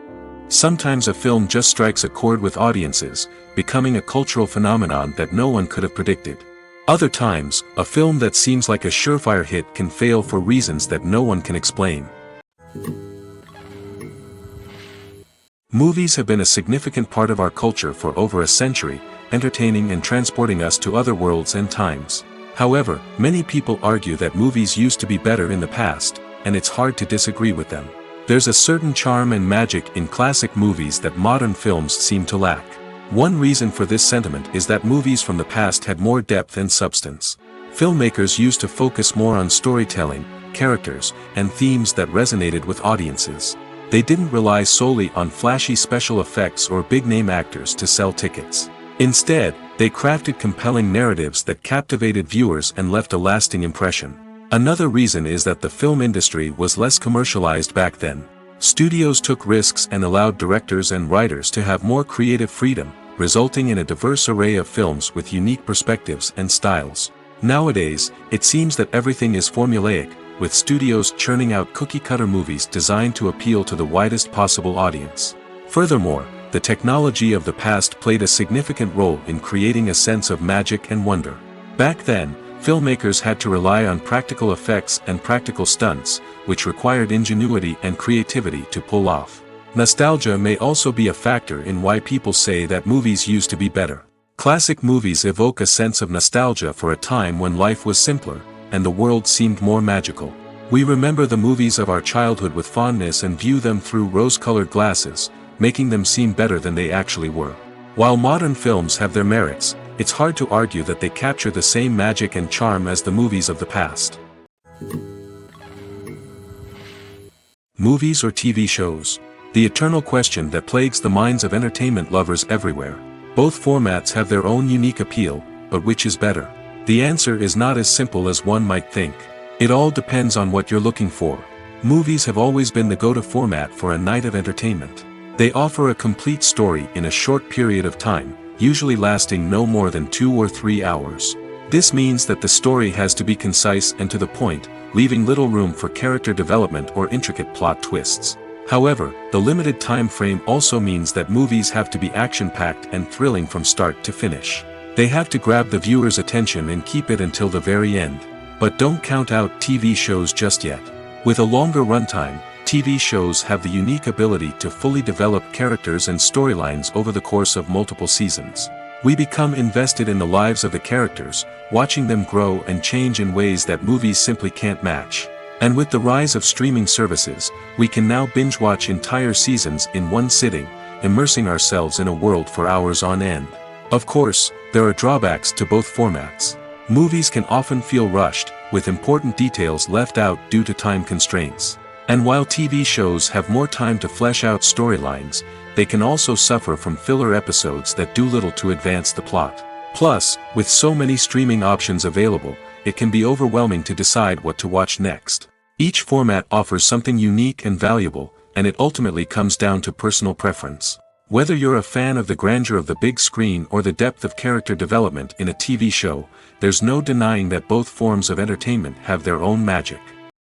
Sometimes a film just strikes a chord with audiences, becoming a cultural phenomenon that no one could have predicted. Other times, a film that seems like a surefire hit can fail for reasons that no one can explain. Movies have been a significant part of our culture for over a century, entertaining and transporting us to other worlds and times. However, many people argue that movies used to be better in the past, and it's hard to disagree with them. There's a certain charm and magic in classic movies that modern films seem to lack. One reason for this sentiment is that movies from the past had more depth and substance. Filmmakers used to focus more on storytelling, characters, and themes that resonated with audiences. They didn't rely solely on flashy special effects or big-name actors to sell tickets. Instead, they crafted compelling narratives that captivated viewers and left a lasting impression. Another reason is that the film industry was less commercialized back then. Studios took risks and allowed directors and writers to have more creative freedom, resulting in a diverse array of films with unique perspectives and styles. Nowadays, it seems that everything is formulaic, with studios churning out cookie-cutter movies designed to appeal to the widest possible audience. Furthermore, the technology of the past played a significant role in creating a sense of magic and wonder. Back then, filmmakers had to rely on practical effects and practical stunts, which required ingenuity and creativity to pull off. Nostalgia may also be a factor in why people say that movies used to be better. Classic movies evoke a sense of nostalgia for a time when life was simpler, and the world seemed more magical. We remember the movies of our childhood with fondness and view them through rose-colored glasses, making them seem better than they actually were. While modern films have their merits, it's hard to argue that they capture the same magic and charm as the movies of the past. Movies or TV shows? The eternal question that plagues the minds of entertainment lovers everywhere. Both formats have their own unique appeal, but which is better? The answer is not as simple as one might think. It all depends on what you're looking for. Movies have always been the go-to format for a night of entertainment. They offer a complete story in a short period of time, usually lasting no more than 2 or 3 hours. This means that the story has to be concise and to the point, leaving little room for character development or intricate plot twists. However, the limited time frame also means that movies have to be action-packed and thrilling from start to finish. They have to grab the viewer's attention and keep it until the very end. But don't count out TV shows just yet. With a longer runtime, TV shows have the unique ability to fully develop characters and storylines over the course of multiple seasons. We become invested in the lives of the characters, watching them grow and change in ways that movies simply can't match. And with the rise of streaming services, we can now binge-watch entire seasons in one sitting, immersing ourselves in a world for hours on end. Of course, there are drawbacks to both formats. Movies can often feel rushed, with important details left out due to time constraints. And while TV shows have more time to flesh out storylines, they can also suffer from filler episodes that do little to advance the plot. Plus, with so many streaming options available, it can be overwhelming to decide what to watch next. Each format offers something unique and valuable, and it ultimately comes down to personal preference. Whether you're a fan of the grandeur of the big screen or the depth of character development in a TV show, there's no denying that both forms of entertainment have their own magic.